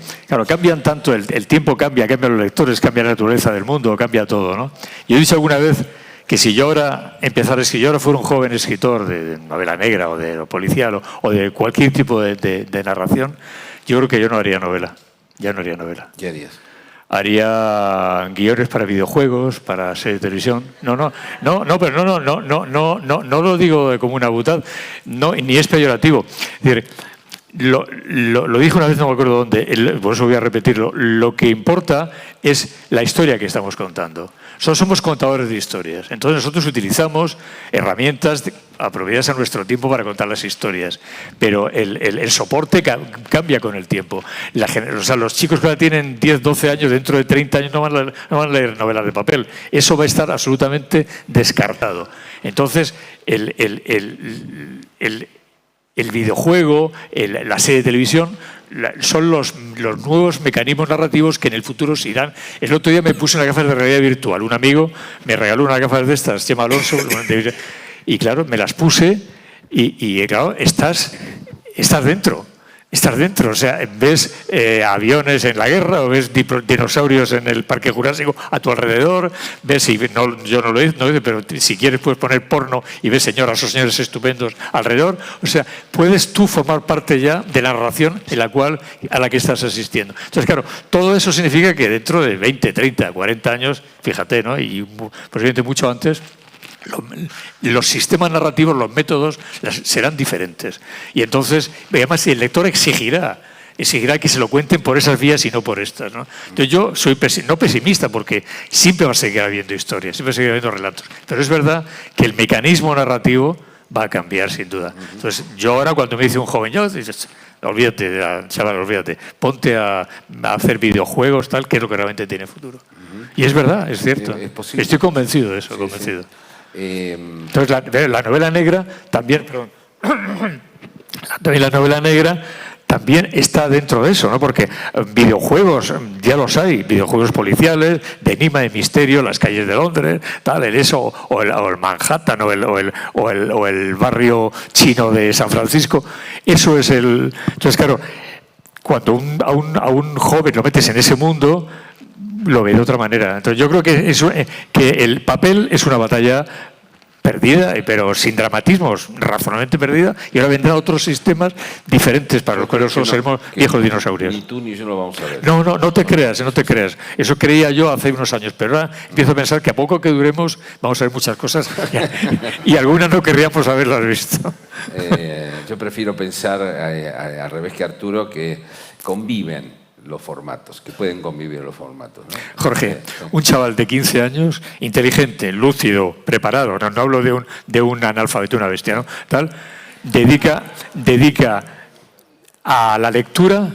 cambian tanto, el tiempo cambia los lectores, cambia la naturaleza del mundo, cambia todo, ¿no? Yo he dicho alguna vez que si yo ahora empezara a escribir, yo ahora fuera un joven escritor de novela negra o de lo policial o de cualquier tipo de narración, yo creo que yo no haría novela. Ya no haría novela. ¿Qué harías? Haría guiones para videojuegos, para series de televisión. No lo digo como una butad, no, ni es peyorativo. Es decir, lo dije una vez, no me acuerdo dónde, por eso voy a repetirlo, lo que importa es la historia que estamos contando. Somos contadores de historias, entonces nosotros utilizamos herramientas apropiadas a nuestro tiempo para contar las historias, pero el soporte cambia con el tiempo. O sea, los chicos que ahora tienen 10, 12 años, dentro de 30 años no van a leer novelas de papel. Eso va a estar absolutamente descartado. Entonces, el videojuego, la serie de televisión, son los nuevos mecanismos narrativos que en el futuro se irán. El otro día me puse unas gafas de realidad virtual. Un amigo me regaló unas gafas de estas, Chema Alonso, y claro, me las puse y claro, estás dentro. Estás dentro, o sea, ves aviones en la guerra o ves dinosaurios en el Parque Jurásico a tu alrededor, ves, yo no lo hice, pero si quieres puedes poner porno y ves señoras o señores estupendos alrededor. O sea, puedes tú formar parte ya de la narración a la que estás asistiendo. Entonces, claro, todo eso significa que dentro de 20, 30, 40 años, fíjate, ¿no? Y posiblemente mucho antes, los sistemas narrativos, los métodos serán diferentes. Y entonces, además, el lector exigirá que se lo cuenten por esas vías y no por estas, ¿no? Entonces yo soy no pesimista, porque siempre va a seguir habiendo historias, siempre va a seguir habiendo relatos. Pero es verdad que el mecanismo narrativo va a cambiar, sin duda. Entonces, yo ahora cuando me dice un joven, dices, olvídate, chaval, olvídate, ponte a hacer videojuegos, tal, que es lo que realmente tiene futuro. Y es verdad, es cierto. Estoy convencido de eso, convencido. Entonces, la novela negra también, perdón, la novela negra también está dentro de eso, ¿no? Porque videojuegos, ya los hay, videojuegos policiales, de enigma, de misterio, las calles de Londres, tal, o el Manhattan, o el barrio chino de San Francisco. Eso es el... Entonces, claro, cuando a un joven lo metes en ese mundo, lo ve de otra manera. Entonces yo creo que el papel es una batalla perdida, pero sin dramatismos, razonablemente perdida, y ahora vendrán otros sistemas diferentes para los cuales nosotros seremos viejos dinosaurios. Ni tú ni yo lo vamos a ver. No te creas, no te creas. Eso creía yo hace unos años, pero ahora empiezo a pensar que a poco que duremos vamos a ver muchas cosas y algunas no querríamos haberlas visto. Yo prefiero pensar al revés que Arturo, que conviven los formatos, que pueden convivir los formatos, ¿no? Jorge, un chaval de 15 años, inteligente, lúcido, preparado, no hablo de un analfabeto, una bestia, ¿no? Tal, dedica a la lectura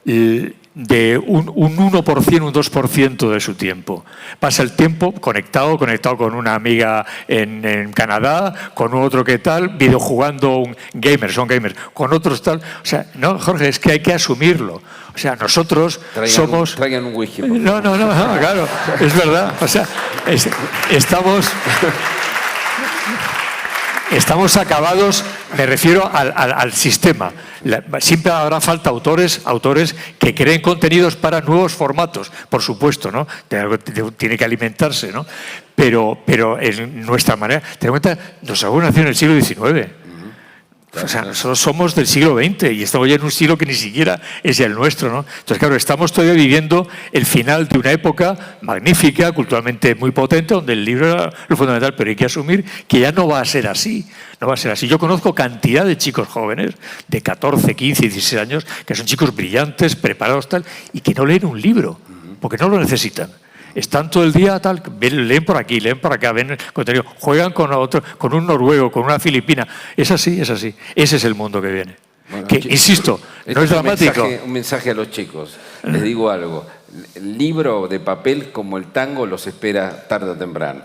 de un 1%, un 2% de su tiempo. Pasa el tiempo conectado con una amiga en Canadá, con otro que tal, videojugando, son gamers, con otros tal. O sea, no, Jorge, es que hay que asumirlo. O sea, nosotros somos... Traigan un whisky. No, claro, es verdad. O sea, estamos acabados, me refiero al sistema. Siempre habrá falta autores que creen contenidos para nuevos formatos, por supuesto, ¿no? Tiene que alimentarse, ¿no? Pero en nuestra manera, ten en cuenta, nos hemos nacido en el siglo XIX. O sea, nosotros somos del siglo XX y estamos ya en un siglo que ni siquiera es el nuestro, ¿no? Entonces, claro, estamos todavía viviendo el final de una época magnífica, culturalmente muy potente, donde el libro era lo fundamental, pero hay que asumir que ya no va a ser así. No va a ser así. Yo conozco cantidad de chicos jóvenes de 14, 15, 16 años que son chicos brillantes, preparados, tal, y que no leen un libro, porque no lo necesitan. Están todo el día tal, leen por aquí, leen por acá, ven contenido, juegan con otro, con un noruego, con una filipina. Es así. Ese es el mundo que viene. Bueno, insisto, no es dramático. Un mensaje a los chicos. Les digo algo. El libro de papel, como el tango, los espera tarde o temprano.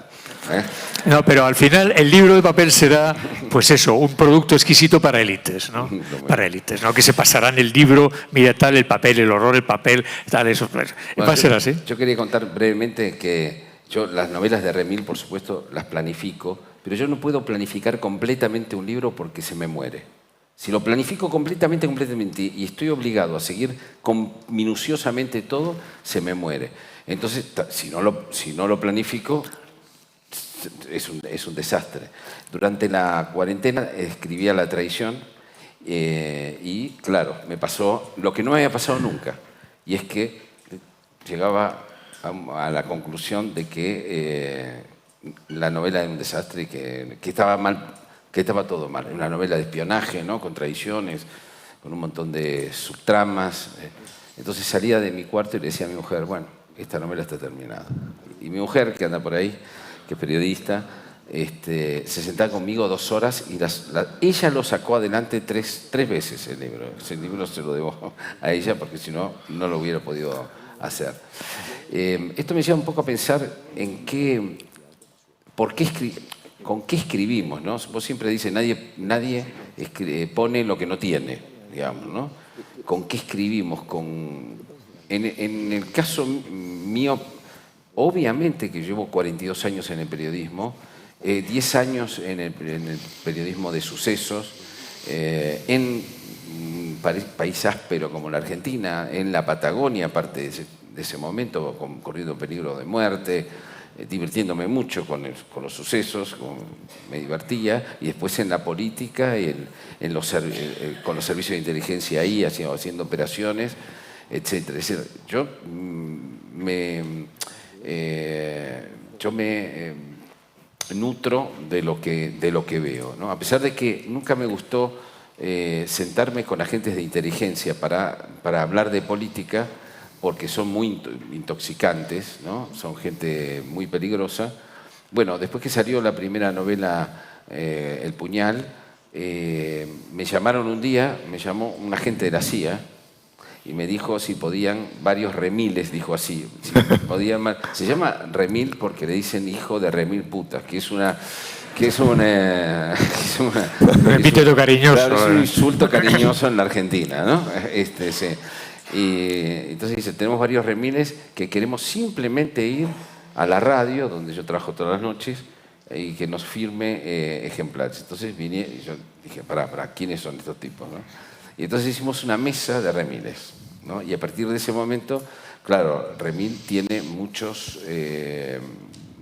No, pero al final el libro de papel será, pues eso, un producto exquisito para élites, ¿no? Para élites, ¿no? Que se pasarán el libro, mira tal, el papel, el horror, el papel, tal, eso. Va a ser así. Yo quería contar brevemente que yo las novelas de Remil, por supuesto, las planifico, pero yo no puedo planificar completamente un libro porque se me muere. Si lo planifico completamente, y estoy obligado a seguir minuciosamente todo, se me muere. Entonces, si no lo planifico, es un desastre. Durante la cuarentena escribía La traición y, claro, me pasó lo que no me había pasado nunca. Y es que llegaba a la conclusión de que la novela era un desastre y que estaba mal, que estaba todo mal. Una novela de espionaje, ¿no? Con traiciones, un montón de subtramas. Entonces salía de mi cuarto y le decía a mi mujer, bueno, esta novela está terminada. Y mi mujer, que anda por ahí, que es periodista, se sentaba conmigo 2 horas y ella lo sacó adelante tres veces el libro. Ese libro se lo debo a ella porque si no, no lo hubiera podido hacer. Esto me lleva un poco a pensar en con qué escribimos, ¿no? Vos siempre dices, nadie pone lo que no tiene, digamos, ¿no? ¿Con qué escribimos? En el caso mío, obviamente que llevo 42 años en el periodismo, 10 años en el periodismo de sucesos, en país áspero como la Argentina, en la Patagonia, aparte de ese momento, corriendo peligro de muerte, divirtiéndome mucho con los sucesos, me divertía, y después en la política, con los servicios de inteligencia ahí, haciendo operaciones, etc. Es decir, yo me nutro de lo que veo, ¿no? A pesar de que nunca me gustó sentarme con agentes de inteligencia para hablar de política, porque son muy intoxicantes, ¿no? Son gente muy peligrosa. Bueno, después que salió la primera novela, El Puñal, me llamaron un día, me llamó un agente de la CIA y me dijo si podían, varios remiles, dijo así, si podían, se llama remil porque le dicen hijo de remil putas, que es un epíteto cariñoso. Claro, es un insulto cariñoso en la Argentina, ¿no? Sí. Y entonces dice, tenemos varios remiles que queremos simplemente ir a la radio, donde yo trabajo todas las noches, y que nos firme ejemplares. Entonces vine y yo dije, para, ¿quiénes son estos tipos, no? Y entonces hicimos una mesa de remiles, ¿no? Y a partir de ese momento, claro, Remil tiene muchos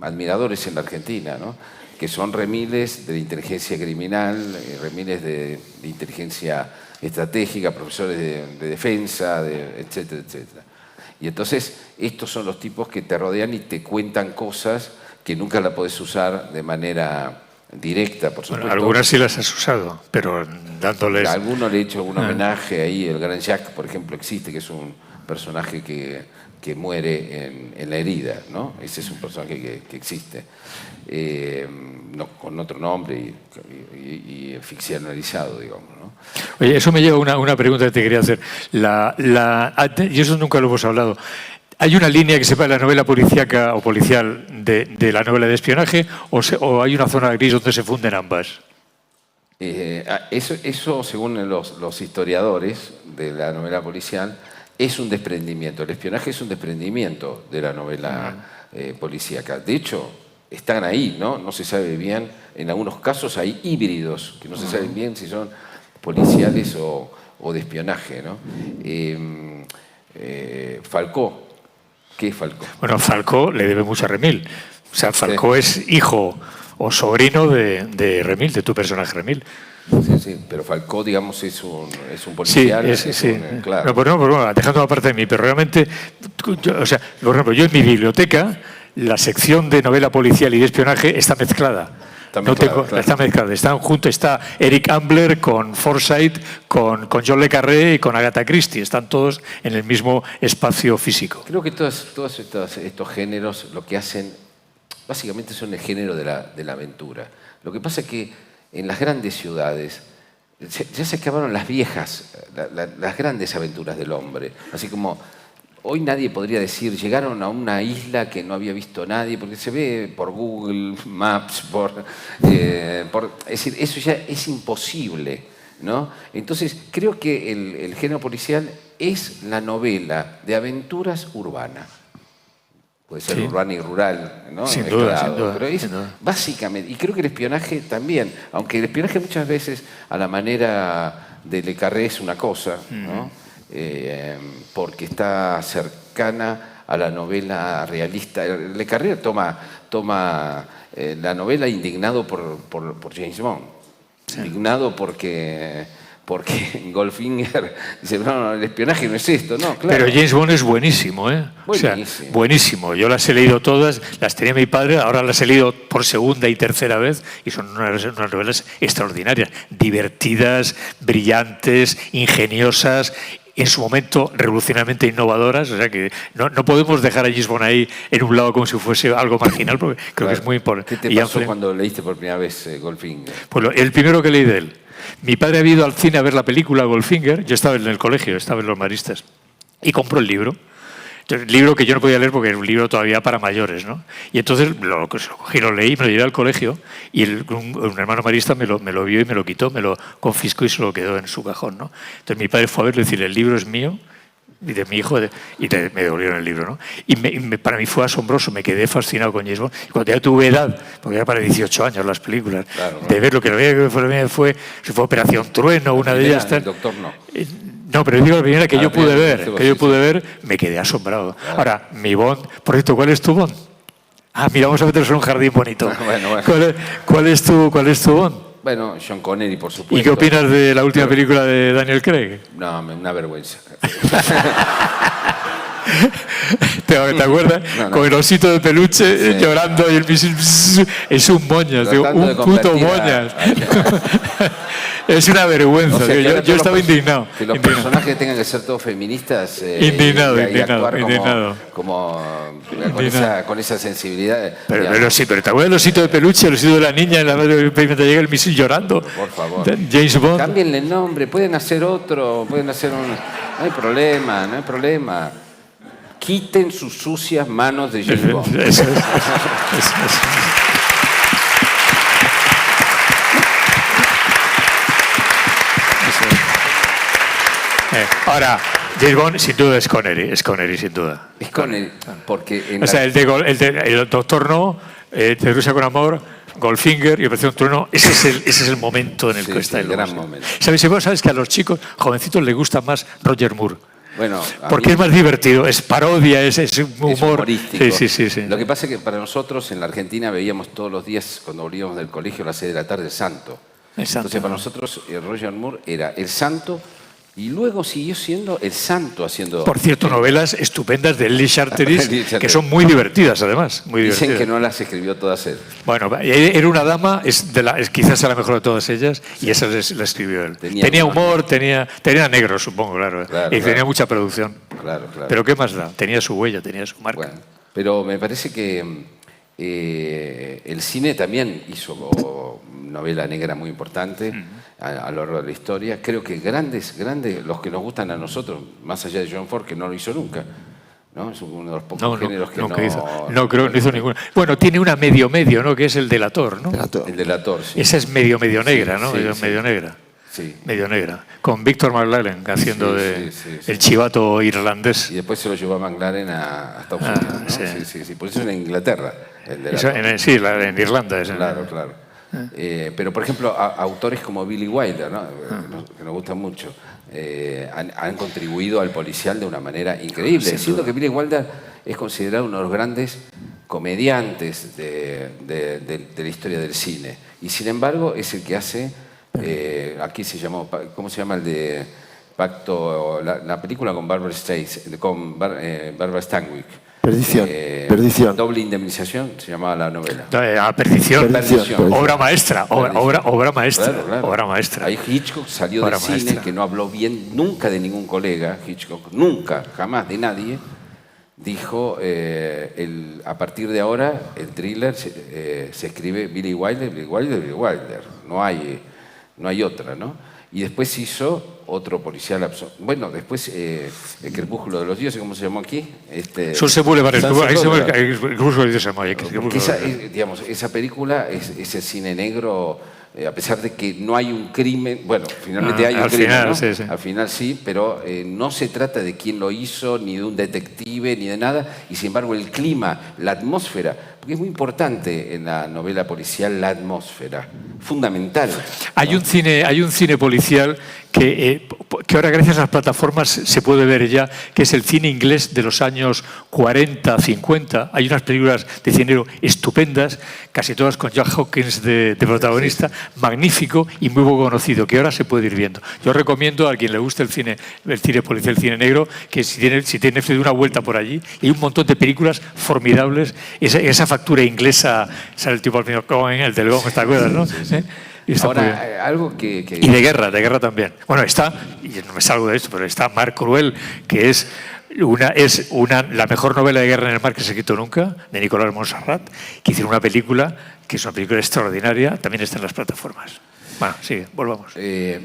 admiradores en la Argentina, ¿no? Que son remiles de inteligencia criminal, remiles de inteligencia estratégica, profesores de defensa, etcétera, etcétera. Y entonces estos son los tipos que te rodean y te cuentan cosas que nunca la podés usar de manera directa, por supuesto. Bueno, algunas sí las has usado, pero dándoles... A alguno le he hecho un homenaje ahí, el Gran Jacques, por ejemplo, existe, que es un personaje que muere en la herida, ¿no? Ese es un personaje que existe, no, con otro nombre y ficcionalizado, digamos, ¿no? Oye, eso me lleva a una pregunta que te quería hacer. Y eso nunca lo hemos hablado. ¿Hay una línea que separa la novela policíaca o policial de la novela de espionaje o hay una zona gris donde se funden ambas? Eso, según los historiadores de la novela policial, es un desprendimiento. El espionaje es un desprendimiento de la novela policíaca. De hecho, están ahí, ¿no? No se sabe bien. En algunos casos hay híbridos, que no se sabe bien si son policiales o de espionaje, ¿no? Falcó. ¿Qué es Falcó? Bueno, Falcó le debe mucho a Remil. O sea, Falcó es hijo o sobrino de Remil, de tu personaje Remil. Sí, pero Falcó, digamos, es un policial. Sí. Claro. No, pero bueno, dejando aparte de mí, pero realmente, o sea, por ejemplo, yo en mi biblioteca, la sección de novela policial y de espionaje está mezclada. Está mezclada. Están juntos, está Eric Ambler con Forsyth, con John le Carré y con Agatha Christie. Están todos en el mismo espacio físico. Creo que todos estos géneros lo que hacen, básicamente son el género de la aventura. Lo que pasa es que en las grandes ciudades ya se acabaron las viejas, las grandes aventuras del hombre. Así como hoy nadie podría decir, llegaron a una isla que no había visto nadie, porque se ve por Google Maps, es decir, eso ya es imposible, ¿no? Entonces, creo que el género policial es la novela de aventuras urbana. Puede ser urbana y rural, ¿no? Sin duda. Pero es básicamente, y creo que el espionaje también, aunque el espionaje muchas veces a la manera de Le Carré es una cosa, ¿no? Porque está cercana a la novela realista. Le Carré toma la novela indignado por James Bond. Sí. Indignado porque porque Goldfinger dice, no, el espionaje no es esto, no, claro. Pero James Bond es buenísimo, ¿eh? Buenísimo. O sea, buenísimo. Yo las he leído todas, las tenía mi padre, ahora las he leído por segunda y tercera vez y son unas novelas extraordinarias, divertidas, brillantes, ingeniosas, en su momento revolucionariamente innovadoras, o sea que no podemos dejar a James Bond ahí en un lado como si fuese algo marginal, porque creo que es muy importante. ¿Qué te pasó cuando leíste por primera vez Goldfinger? Pues el primero que leí de él. Mi padre había ido al cine a ver la película Goldfinger, yo estaba en el colegio, estaba en Los Maristas, y compró el libro. Entonces, el libro que yo no podía leer porque era un libro todavía para mayores, ¿no? Y entonces lo cogí, lo leí, me lo llevé al colegio y un hermano marista me lo vio y me lo quitó, me lo confiscó y se lo quedó en su cajón, ¿no? Entonces mi padre fue a verlo y decirle, el libro es mío y de mi hijo, y me devolvieron el libro, ¿no? Y para mí fue asombroso, me quedé fascinado con James Bond. Y cuando ya tuve edad, porque era para 18 años las películas, claro, ¿no? De ver lo que fue Operación Trueno, una de ellas. El Doctor No. No, pero digo la primera que yo pude ver, me quedé asombrado. Claro. Ahora, mi Bond, por cierto, ¿cuál es tu Bond? Ah, mira, vamos a meternos en un jardín bonito. Bueno. ¿Cuál es tu Bond? Bueno, Sean Connery, por supuesto. ¿Y qué opinas de la última película de Daniel Craig? No, una vergüenza. ¿Te acuerdas? No. Con el osito de peluche llorando y el misil es un moñas, digo, un puto moñas. Es una vergüenza. O sea, yo estaba indignado. Que los personajes tengan que ser todos feministas. Indignado. Con esa sensibilidad. Pero ¿te acuerdas del osito de peluche, el osito de la niña, mientras llega el misil llorando? Por favor. James Bond. Cámbienle el nombre, pueden hacer otro, No hay problema. Quiten sus sucias manos de James Bond. Eso. Ahora, James Bond sin duda es Connery sin duda. Es Connery, porque... O sea, el Doctor No, de Rusia con Amor, Goldfinger y Operación Trueno, ese es el momento en el que está el gran momento. ¿Sabes que a los chicos jovencitos les gusta más Roger Moore? Bueno, porque es más divertido, es parodia, es humor. Es humorístico. Sí. Lo que pasa es que para nosotros en la Argentina veíamos todos los días, cuando volvíamos del colegio a las 6 de la tarde, el Santo. Entonces para nosotros Roger Moore era el Santo y luego siguió siendo el Santo haciendo... Por cierto, novelas estupendas de Lee Charteris, que son muy divertidas además. Dicen que no las escribió todas él. Bueno, era una dama, es quizás la mejor de todas ellas, y esa la escribió él. Tenía humor, tenía negro, supongo, claro. Y tenía mucha producción. Claro. Pero ¿qué más da? Tenía su huella, tenía su marca. Bueno, pero me parece que el cine también hizo novela negra muy importante a lo largo de la historia. Creo que grandes, los que nos gustan a nosotros, más allá de John Ford, que no lo hizo nunca, ¿no? Es uno de los pocos géneros que no hizo. No hizo ninguna. Bueno, tiene una medio, ¿no? Que es el delator, ¿no? El delator, sí. Esa es medio negra, ¿no? Medio negra. Sí. Medio negra. Con Víctor McLaren haciendo el chivato irlandés. Y después se lo llevó a McLaren a Estados Unidos, ¿no? Sí. Por eso en Inglaterra. En Irlanda. Claro. Pero, por ejemplo, autores como Billy Wilder, ¿no? Que nos gustan mucho, han contribuido al policial de una manera increíble. Siento que Billy Wilder es considerado uno de los grandes comediantes de la historia del cine. Y, sin embargo, es el que hace... aquí se llamó... ¿Cómo se llama el de Pacto? La película con Barbara Stanwyck. Perdición. Doble indemnización se llamaba la novela. Perdición. Obra maestra. Obra maestra. Claro. Obra maestra. Ahí Hitchcock salió del cine, que no habló bien nunca de ningún colega. Hitchcock nunca, jamás de nadie. Dijo, a partir de ahora, el thriller se escribe Billy Wilder. No hay otra, ¿no? Y después hizo otro policial bueno, después El Crepúsculo de los Dioses, ¿cómo se llamó aquí? Sunset Boulevard. El Crepúsculo de los Dioses. Esa película, ese cine negro, a pesar de que no hay un crimen, bueno, finalmente hay un crimen, final, ¿no? Sí. Al final sí, pero no se trata de quién lo hizo, ni de un detective, ni de nada, y sin embargo el clima, la atmósfera, porque es muy importante en la novela policial la atmósfera, fundamental, ¿no? Hay un cine policial que que ahora gracias a las plataformas se puede ver ya, que es el cine inglés de los años 40, 50. Hay unas películas de cine negro estupendas, casi todas con Jack Hawkins de protagonista, magnífico y muy poco conocido, que ahora se puede ir viendo. Yo recomiendo a quien le guste el cine policial, el cine negro, que si tiene una vuelta por allí. Hay un montón de películas formidables. Esa factura inglesa, sale el tipo al final, el del Gong, ¿te acuerdas, no? Sí. Ahora, algo que... Y de guerra también. Bueno, está, y no me salgo de esto, pero está Mar Cruel, que es la mejor novela de guerra en el mar que se ha escrito nunca, de Nicolás Montserrat, que hicieron una película, que es una película extraordinaria, también está en las plataformas. Bueno, sigue, volvamos.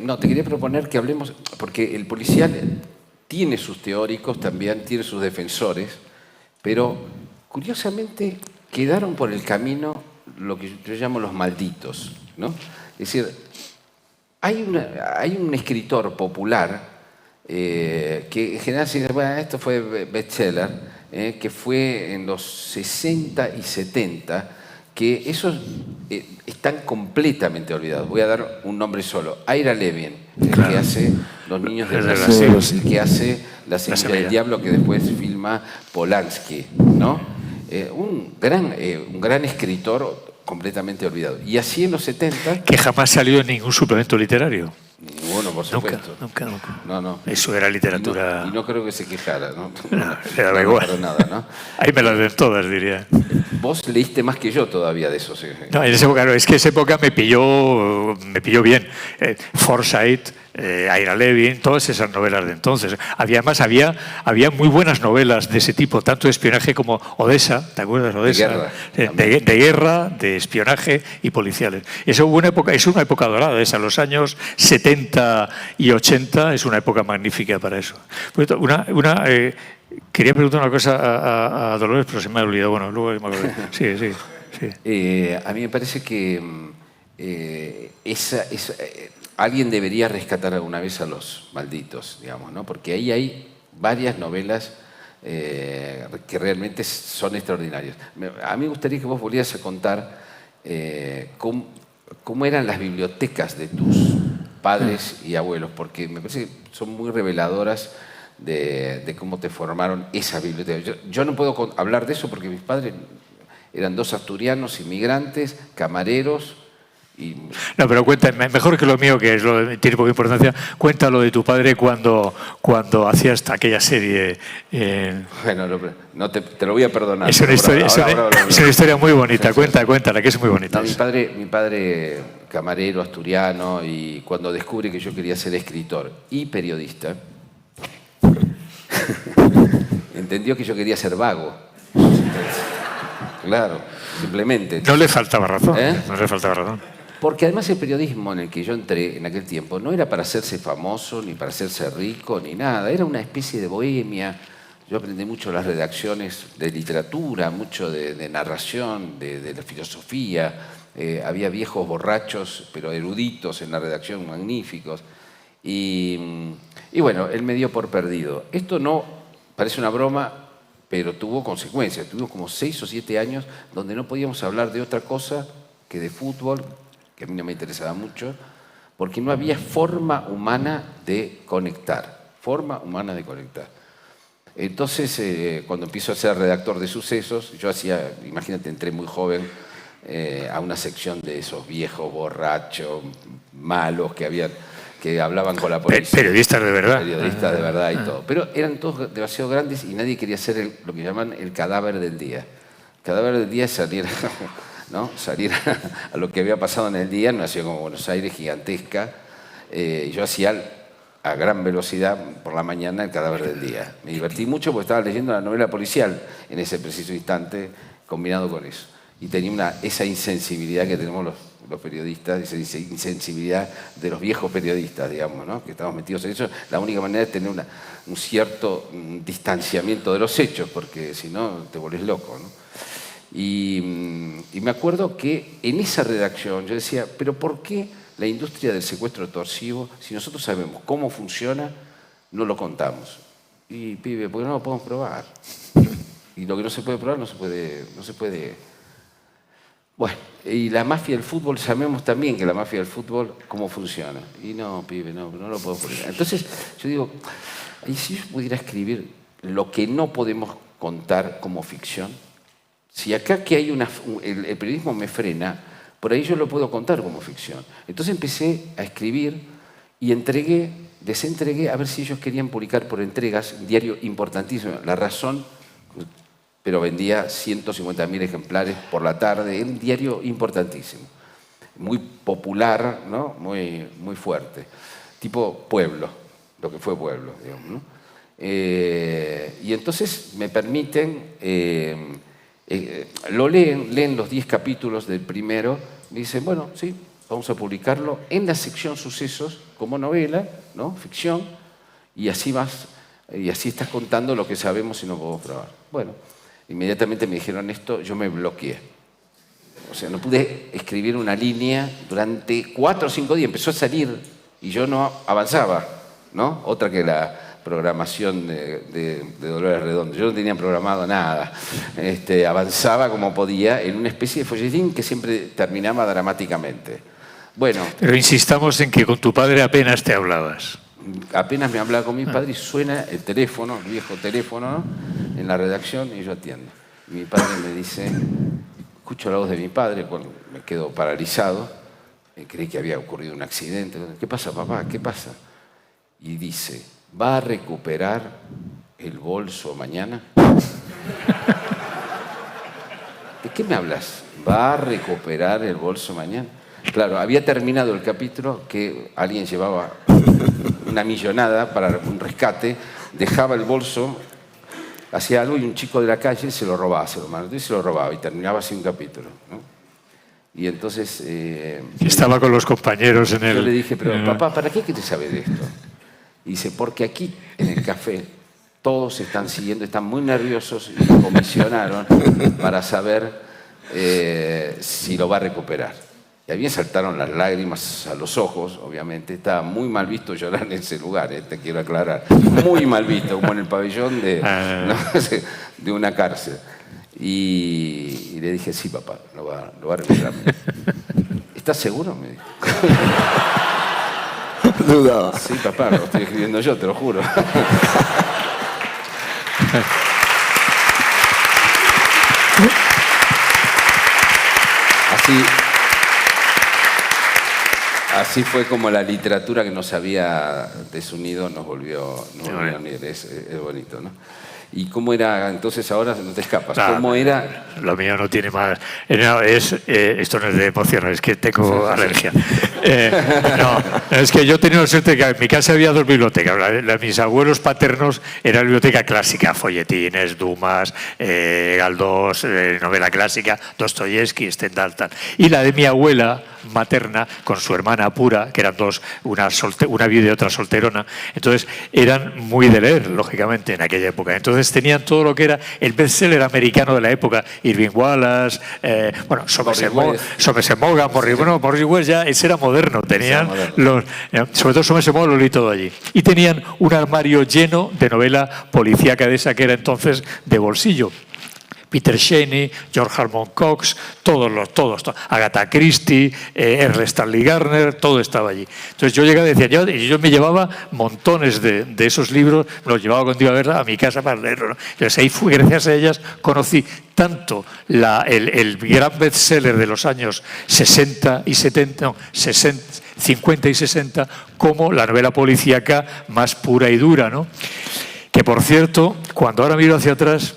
No, te quería proponer que hablemos, porque el policial tiene sus teóricos, también tiene sus defensores, pero curiosamente quedaron por el camino lo que yo llamo los malditos, ¿no? Es decir, hay un escritor popular que en general se dice, bueno, esto fue bestseller, que fue en los 60 y 70, que esos están completamente olvidados. Voy a dar un nombre solo. Ira Levin, el que hace Los niños de Brasil, el que hace La semilla del diablo, que después filma Polanski, ¿no? Un gran escritor completamente olvidado. Y así en los 70... Que jamás salió en ningún suplemento literario. Ninguno, por supuesto. Nunca. No. Eso era literatura... Y no creo que se quejara, ¿no? No, era igual. Para nada, ¿no? Ahí me las den todas, diría. Vos leíste más que yo todavía de eso. Sí. No, en esa época no. Es que esa época me pilló bien. Forsyth, Ira Levin, todas esas novelas de entonces. Además, había muy buenas novelas de ese tipo, tanto de espionaje como Odessa, ¿te acuerdas? Odessa, de guerra, de espionaje y policiales. Esa hubo una época, es una época dorada, esa, los años 70 y 80 es una época magnífica para eso. Quería preguntar una cosa a Dolores, pero se me ha olvidado. Bueno, luego me acuerdo. Sí. A mí me parece que alguien debería rescatar alguna vez a los malditos, digamos, ¿no? Porque ahí hay varias novelas que realmente son extraordinarias. A mí me gustaría que vos volvieras a contar cómo eran las bibliotecas de tus padres y abuelos, porque me parece que son muy reveladoras de cómo te formaron esa biblioteca. Yo no puedo hablar de eso porque mis padres eran dos asturianos, inmigrantes, camareros. No, pero cuéntame, mejor que lo mío, que tiene poca importancia, cuéntalo de tu padre cuando hacías aquella serie. Bueno, te lo voy a perdonar. Es una historia muy bonita, cuéntala, que es muy bonita. No, mi padre camarero, asturiano, y cuando descubre que yo quería ser escritor y periodista, entendió que yo quería ser vago. Claro, simplemente. No le faltaba razón. No le faltaba razón. Porque además el periodismo en el que yo entré en aquel tiempo no era para hacerse famoso, ni para hacerse rico, ni nada. Era una especie de bohemia. Yo aprendí mucho las redacciones de literatura, mucho de narración, de la filosofía. Había viejos borrachos, pero eruditos en la redacción, magníficos. Y bueno, él me dio por perdido. Esto no parece una broma, pero tuvo consecuencias. Tuvimos como 6 o 7 años donde no podíamos hablar de otra cosa que de fútbol, que a mí no me interesaba mucho, porque no había forma humana de conectar. Entonces, cuando empiezo a ser redactor de sucesos, yo imagínate, entré muy joven a una sección de esos viejos borrachos, malos que hablaban con la policía. Periodistas de verdad. Periodistas de verdad y todo. Pero eran todos demasiado grandes y nadie quería ser lo que llaman el cadáver del día. El cadáver del día es salir a lo que había pasado en el día en una ciudad como Buenos Aires, gigantesca. Yo hacía a gran velocidad por la mañana el cadáver del día. Me divertí mucho porque estaba leyendo la novela policial en ese preciso instante, combinado con eso. Y tenía esa insensibilidad que tenemos los periodistas, esa insensibilidad de los viejos periodistas, digamos, ¿no? Que estamos metidos en eso. La única manera es tener un cierto distanciamiento de los hechos, porque si no te volvés loco, ¿no? Y me acuerdo que en esa redacción yo decía, pero ¿por qué la industria del secuestro extorsivo, si nosotros sabemos cómo funciona, no lo contamos? Y pibe, porque no lo podemos probar. Y lo que no se puede probar no se puede Bueno, y la mafia del fútbol, sabemos también que la mafia del fútbol, ¿cómo funciona? Y no, pibe, no lo puedo poner. Entonces, yo digo, ¿y si yo pudiera escribir lo que no podemos contar como ficción? Si acá que hay el periodismo me frena, por ahí yo lo puedo contar como ficción. Entonces empecé a escribir y desentregué a ver si ellos querían publicar por entregas, un diario importantísimo, La Razón, pero vendía 150.000 ejemplares por la tarde, era un diario importantísimo, muy popular, ¿no? muy fuerte, tipo Pueblo, lo que fue Pueblo, digamos, ¿no? Y entonces me permiten, lo leen los 10 capítulos del primero, me dicen, bueno, sí, vamos a publicarlo en la sección Sucesos como novela, ¿no? Ficción, y así estás contando lo que sabemos y no podemos probar. Bueno, inmediatamente me dijeron esto, yo me bloqueé. O sea, no pude escribir una línea durante 4 o 5 días. Empezó a salir y yo no avanzaba, ¿no? Otra que la programación de Dolores Redondo. Yo no tenía programado nada. Avanzaba como podía en una especie de folletín que siempre terminaba dramáticamente. Bueno. Pero insistamos en que con tu padre apenas te hablabas. Apenas me hablaba con mi padre y suena el teléfono, el viejo teléfono, ¿no? En la redacción y yo atiendo. Y mi padre me dice, escucho la voz de mi padre, cuando me quedo paralizado, creí que había ocurrido un accidente. ¿Qué pasa, papá? ¿Qué pasa? Y dice, ¿va a recuperar el bolso mañana? ¿De qué me hablas? ¿Va a recuperar el bolso mañana? Claro, había terminado el capítulo que alguien llevaba una millonada para un rescate, dejaba el bolso, hacía algo y un chico de la calle se lo robaba, y terminaba así un capítulo, ¿no? Y entonces... estaba con los compañeros en el... Yo le dije, pero papá, ¿para qué te sabes de esto? Y dice, porque aquí, en el café, todos están siguiendo, están muy nerviosos y lo comisionaron para saber si lo va a recuperar. Y a mí me saltaron las lágrimas a los ojos, obviamente. Estaba muy mal visto llorar en ese lugar, te quiero aclarar. Muy mal visto, como en el pabellón de una cárcel. Y le dije, sí, papá, lo va a recuperar. ¿Estás seguro? Me dijo. Dudaba. Sí, papá, lo estoy escribiendo yo, te lo juro. Así fue como la literatura que nos había desunido nos volvió a unir. Es bonito, ¿no? ¿Y cómo era entonces ahora? No te escapas. ¿Cómo era? Lo mío no tiene más. Esto no es de emociones, es que tengo alergia. No, es que yo tenía la suerte de que en mi casa había 2 bibliotecas. La de mis abuelos paternos era la biblioteca clásica, folletines, Dumas, Galdós, novela clásica, Dostoyevsky, Stendhal, tal. Y la de mi abuela materna con su hermana pura, que eran dos, una viuda y otra solterona. Entonces eran muy de leer, lógicamente, en aquella época. Entonces tenían todo lo que era el bestseller americano de la época, Irving Wallace, Somerset Maugham, Morris West ya ese era moderno. Tenían sobre todo Somerset Maugham lo leí todo allí. Y tenían un armario lleno de novela policíaca de esa que era entonces de bolsillo. Peter Cheney, George Harmon Cox, todos, Agatha Christie, Ernest Stanley Garner, todo estaba allí. Entonces yo llegaba y decía, yo me llevaba montones de esos libros, me los llevaba cuando iba a verla a mi casa para leerlo, ¿no? Entonces ahí fui, gracias a ellas, conocí tanto el gran bestseller de los años 60 y 70, 50 y 60, como la novela policíaca más pura y dura, ¿no? Que por cierto, cuando ahora miro hacia atrás,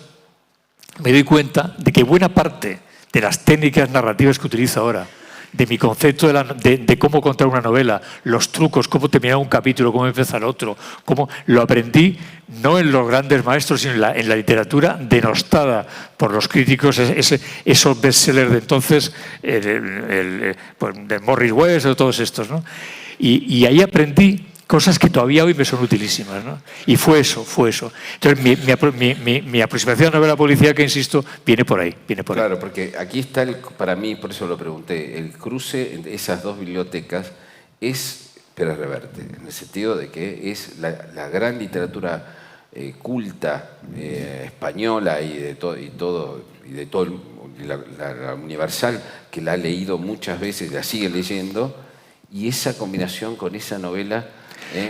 me doy cuenta de que buena parte de las técnicas narrativas que utilizo ahora, de mi concepto de cómo contar una novela, los trucos, cómo terminar un capítulo, cómo empezar otro, cómo lo aprendí no en los grandes maestros, sino en la literatura denostada por los críticos, esos bestsellers de entonces, de Morris West o todos estos, ¿no? Y ahí aprendí cosas que todavía hoy me son utilísimas, ¿no? Y fue eso. Entonces, mi aproximación a la novela policíaca, insisto, viene por ahí. Claro, porque aquí está, para mí, por eso lo pregunté, el cruce entre esas dos bibliotecas es Pérez Reverte, en el sentido de que es la gran literatura culta española y de todo la universal, que la ha leído muchas veces, la sigue leyendo, y esa combinación con esa novela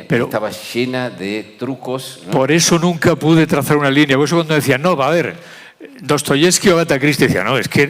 Pero estaba llena de trucos, ¿no? Por eso nunca pude trazar una línea. Por eso cuando decían, no, va a ver, Dostoyevsky o Agatha Christie, decía, no, es que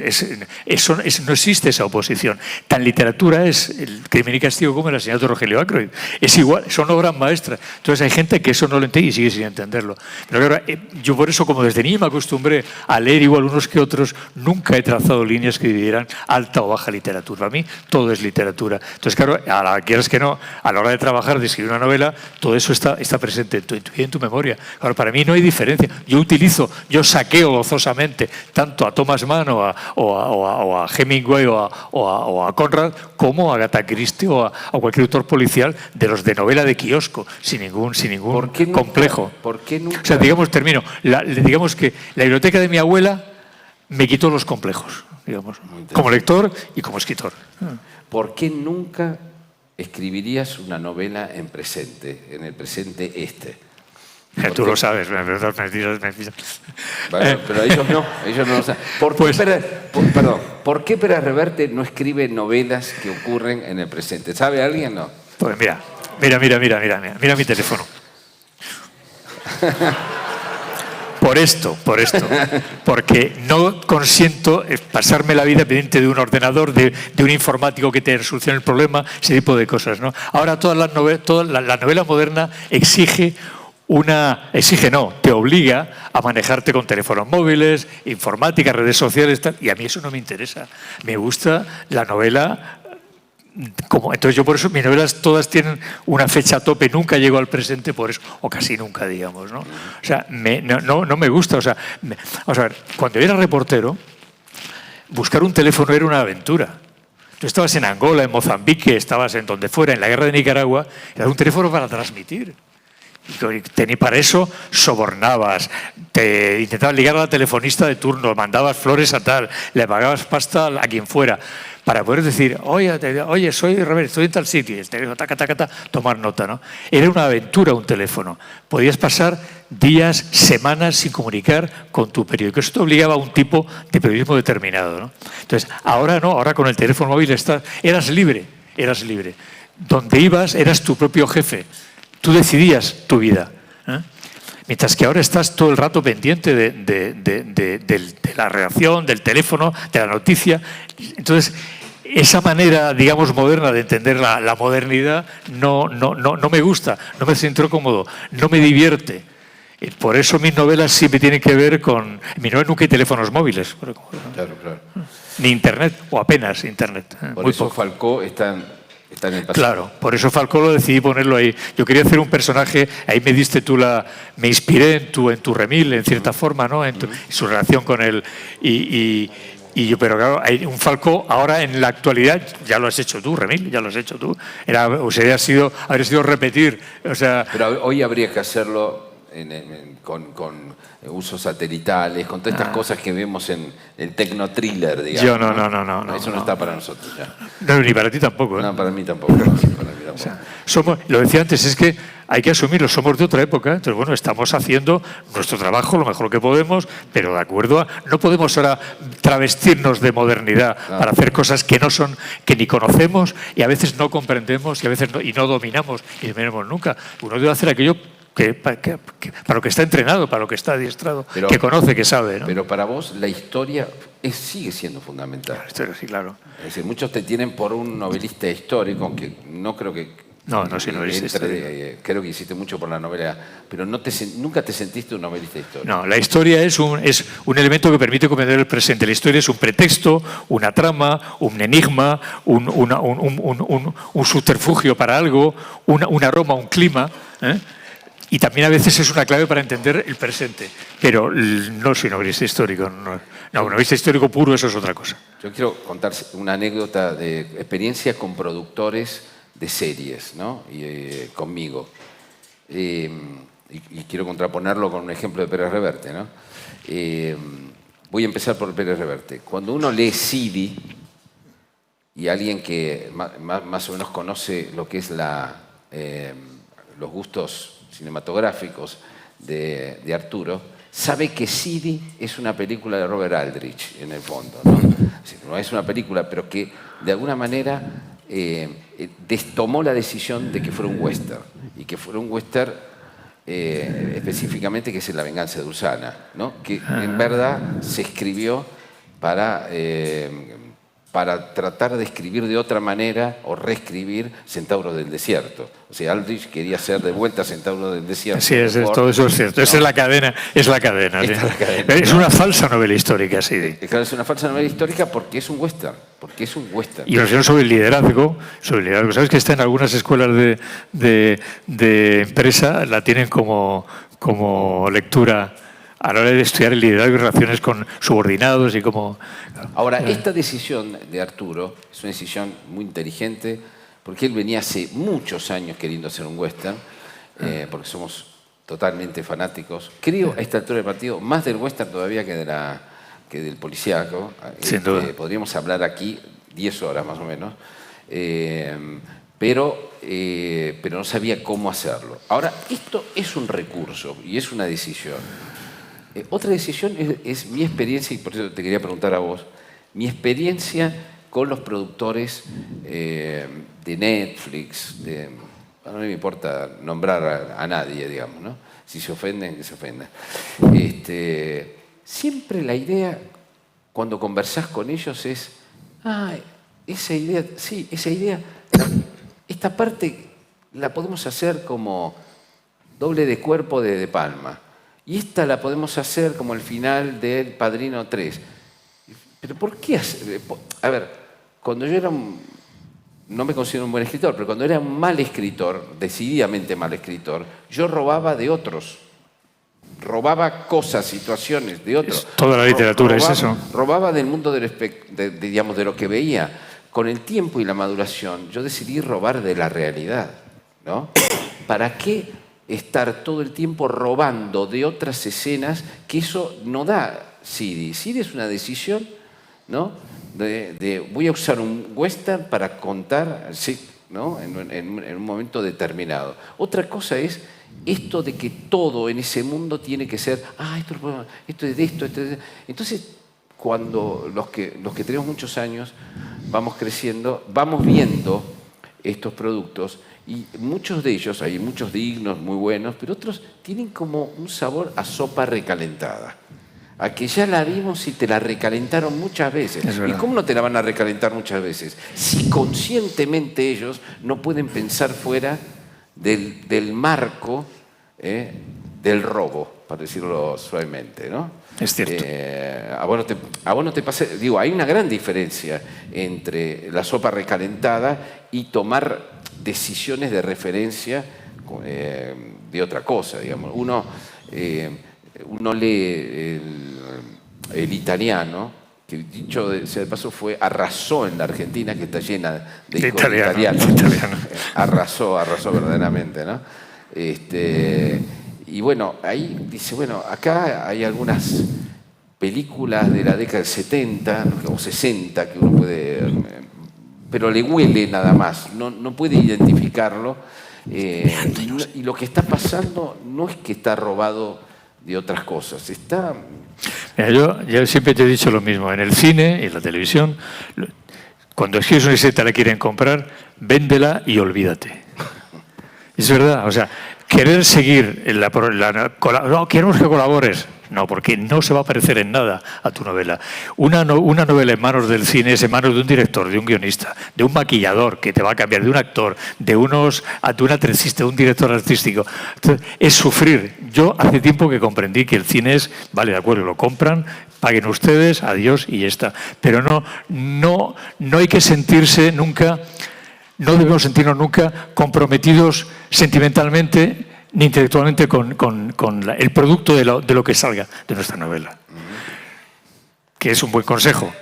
no existe esa oposición. Tan literatura es el Crimen y Castigo como el asesinato de Rogelio Ackroyd. Es igual, son obras maestras. Entonces hay gente que eso no lo entiende y sigue sin entenderlo. Pero claro, yo por eso, como desde niño me acostumbré a leer igual unos que otros, nunca he trazado líneas que dividieran alta o baja literatura. Para mí todo es literatura. Entonces claro, quieras que no, a la hora de trabajar, de escribir una novela, todo eso está presente en tu vida, en tu memoria. Claro, para mí no hay diferencia. Yo saqueo gozosamente tanto a Thomas Mann o a Hemingway o a Conrad como a Agatha Christie o a cualquier autor policial de los de novela de kiosco, sin ningún complejo. ¿Por qué nunca? O sea, digamos que la biblioteca de mi abuela me quitó los complejos, digamos, como lector y como escritor. ¿Por qué nunca escribirías una novela en el presente Tú lo sabes, Bueno, pero ellos no lo saben. ¿Por qué Pérez Reverte no escribe novelas que ocurren en el presente? ¿Sabe alguien? No. Pues mira mi teléfono. Por esto, porque no consiento pasarme la vida pendiente de un ordenador, de un informático que te solucione el problema, ese tipo de cosas, ¿no? Ahora la novela moderna te obliga a manejarte con teléfonos móviles, informática, redes sociales, tal, y a mí eso no me interesa. Me gusta la novela entonces yo por eso mis novelas todas tienen una fecha a tope, nunca llego al presente por eso, o casi nunca, digamos, ¿no? O sea, no me gusta, vamos a ver, cuando yo era reportero, buscar un teléfono era una aventura. Tú estabas en Angola, en Mozambique, estabas en donde fuera, en la guerra de Nicaragua, era un teléfono para transmitir. Y para eso sobornabas, te intentabas ligar a la telefonista de turno, mandabas flores a tal, le pagabas pasta a quien fuera, para poder decir, oye, soy Reverte, estoy en tal sitio, y el teléfono, tomar nota, ¿no? Era una aventura un teléfono. Podías pasar días, semanas sin comunicar con tu periódico. Eso te obligaba a un tipo de periodismo determinado, ¿no? Entonces, ahora no, ahora con el teléfono móvil eras libre. Donde ibas, eras tu propio jefe. Tú decidías tu vida. Mientras que ahora estás todo el rato pendiente de la reacción, del teléfono, de la noticia. Entonces, esa manera, digamos, moderna de entender la modernidad no me gusta, no me siento cómodo, no me divierte. Por eso mis novelas siempre tienen que ver con... En mi novela nunca hay teléfonos móviles. Claro. Ni internet, o apenas internet. Por eso Falcó está en el pasado. Claro, por eso Falcó lo decidí ponerlo ahí. Yo quería hacer un personaje, ahí me diste tú me inspiré en tu Remil, en cierta forma, ¿no? En su relación con él. Pero claro, hay un Falcó ahora en la actualidad, ya lo has hecho tú, Remil, ya lo has hecho tú. Habría sido repetir, o sea... Pero hoy habría que hacerlo con usos satelitales, con todas estas cosas que vemos en el tecno-thriller, digamos. Yo no. Eso no está para nosotros ya. No, ni para ti tampoco, ¿eh? No, para mí tampoco. O sea, lo decía antes, es que hay que asumirlo, somos de otra época, entonces bueno, estamos haciendo nuestro trabajo lo mejor que podemos, pero de acuerdo no podemos ahora travestirnos de modernidad para hacer cosas que ni conocemos y a veces no comprendemos y a veces no dominamos y no dominamos nunca. Uno debe hacer aquello para lo que está entrenado, para lo que está adiestrado, que conoce, que sabe, ¿no? Pero para vos la historia sigue siendo fundamental. La historia, sí, claro. Es decir, muchos te tienen por un novelista histórico, aunque no creo que... No, sí, novelista histórico. Creo que hiciste mucho por la novela, pero nunca te sentiste un novelista histórico. No, la historia es un elemento que permite comprender el presente. La historia es un pretexto, una trama, un enigma, un subterfugio para algo, un aroma, un clima, ¿eh? Y también a veces es una clave para entender el presente. Pero no soy novelista histórico. No, novelista histórico puro, eso es otra cosa. Yo quiero contar una anécdota de experiencia con productores de series, ¿no? Conmigo. Y quiero contraponerlo con un ejemplo de Pérez Reverte, ¿no? Voy a empezar por Pérez Reverte. Cuando uno lee Sidi, y alguien que más o menos conoce lo que es los gustos cinematográficos de Arturo, sabe que Sidi es una película de Robert Aldrich, en el fondo, ¿no? No es una película, pero que de alguna manera tomó la decisión de que fuera un western, y que fuera un western específicamente que es La venganza de Usana, ¿no? Que en verdad se escribió para tratar de escribir de otra manera o reescribir Centauros del Desierto. O sea, Aldrich quería hacer de vuelta Centauros del Desierto. Sí, todo eso es cierto. ¿No? Esa es la cadena. Es la cadena. ¿Sí? Es la cadena. Es una falsa novela histórica, sí. Claro, es una falsa novela histórica porque es un western. Porque es un western. Y reflexión sobre el liderazgo. ¿Sabes que está en algunas escuelas de empresa? La tienen como lectura a la hora de estudiar el liderazgo y relaciones con subordinados y como... Ahora, esta decisión de Arturo es una decisión muy inteligente, porque él venía hace muchos años queriendo hacer un western, porque somos totalmente fanáticos. Creo, a esta altura del partido, más del western todavía que del policíaco. Sin duda. Podríamos hablar aquí 10 horas más o menos, pero no sabía cómo hacerlo. Ahora, esto es un recurso y es una decisión. Otra decisión es mi experiencia, y por eso te quería preguntar a vos, mi experiencia con los productores de Netflix, no me importa nombrar a nadie, digamos, ¿no? Si se ofenden, que se ofendan. Siempre la idea, cuando conversás con ellos, es, esa idea, esta parte la podemos hacer como doble de cuerpo de Palma. Y esta la podemos hacer como el final del Padrino 3. ¿Pero por qué hacer? A ver, cuando yo era no me considero un buen escritor, pero cuando era un mal escritor, decididamente mal escritor, yo robaba de otros. Robaba cosas, situaciones de otros. Toda la literatura es eso. Robaba del mundo digamos, de lo que veía. Con el tiempo y la maduración, yo decidí robar de la realidad, ¿no? ¿Para qué estar todo el tiempo robando de otras escenas que eso no da Sidi? Sidi es una decisión, ¿no? Voy a usar un western para contar, sí, ¿no? en un momento determinado. Otra cosa es esto de que todo en ese mundo tiene que ser, esto es de esto, Entonces, cuando los que tenemos muchos años vamos creciendo, vamos viendo estos productos. Y muchos de ellos, hay muchos dignos, muy buenos, pero otros tienen como un sabor a sopa recalentada. A que ya la vimos y te la recalentaron muchas veces. ¿Y cómo no te la van a recalentar muchas veces? Si conscientemente ellos no pueden pensar fuera del marco del robo, para decirlo suavemente, ¿no? Es cierto. A vos no te pasa... Digo, hay una gran diferencia entre la sopa recalentada y tomar decisiones de referencia de otra cosa, digamos. Uno lee el italiano, que dicho sea de paso arrasó en la Argentina, que está llena de italianos. Arrasó verdaderamente, ¿no? Y bueno, ahí dice, acá hay algunas películas de la década del 70 o 60 que uno puede... pero le huele nada más, no puede identificarlo. Y lo que está pasando no es que está robado de otras cosas, está... Mira, yo siempre te he dicho lo mismo, en el cine y en la televisión, cuando escribes una historia la quieren comprar, véndela y olvídate. Es verdad, o sea, querer seguir no, queremos que colabores. No, porque no se va a parecer en nada a tu novela. Una novela en manos del cine es en manos de un director, de un guionista, de un maquillador que te va a cambiar, de un actor, de un atrecista, de un director artístico. Entonces, es sufrir. Yo hace tiempo que comprendí que el cine es, vale, de acuerdo, lo compran, paguen ustedes, adiós y ya está. Pero no hay que sentirse nunca, no debemos sentirnos nunca comprometidos sentimentalmente ni intelectualmente con el producto de lo que salga de nuestra novela. Que es un buen consejo.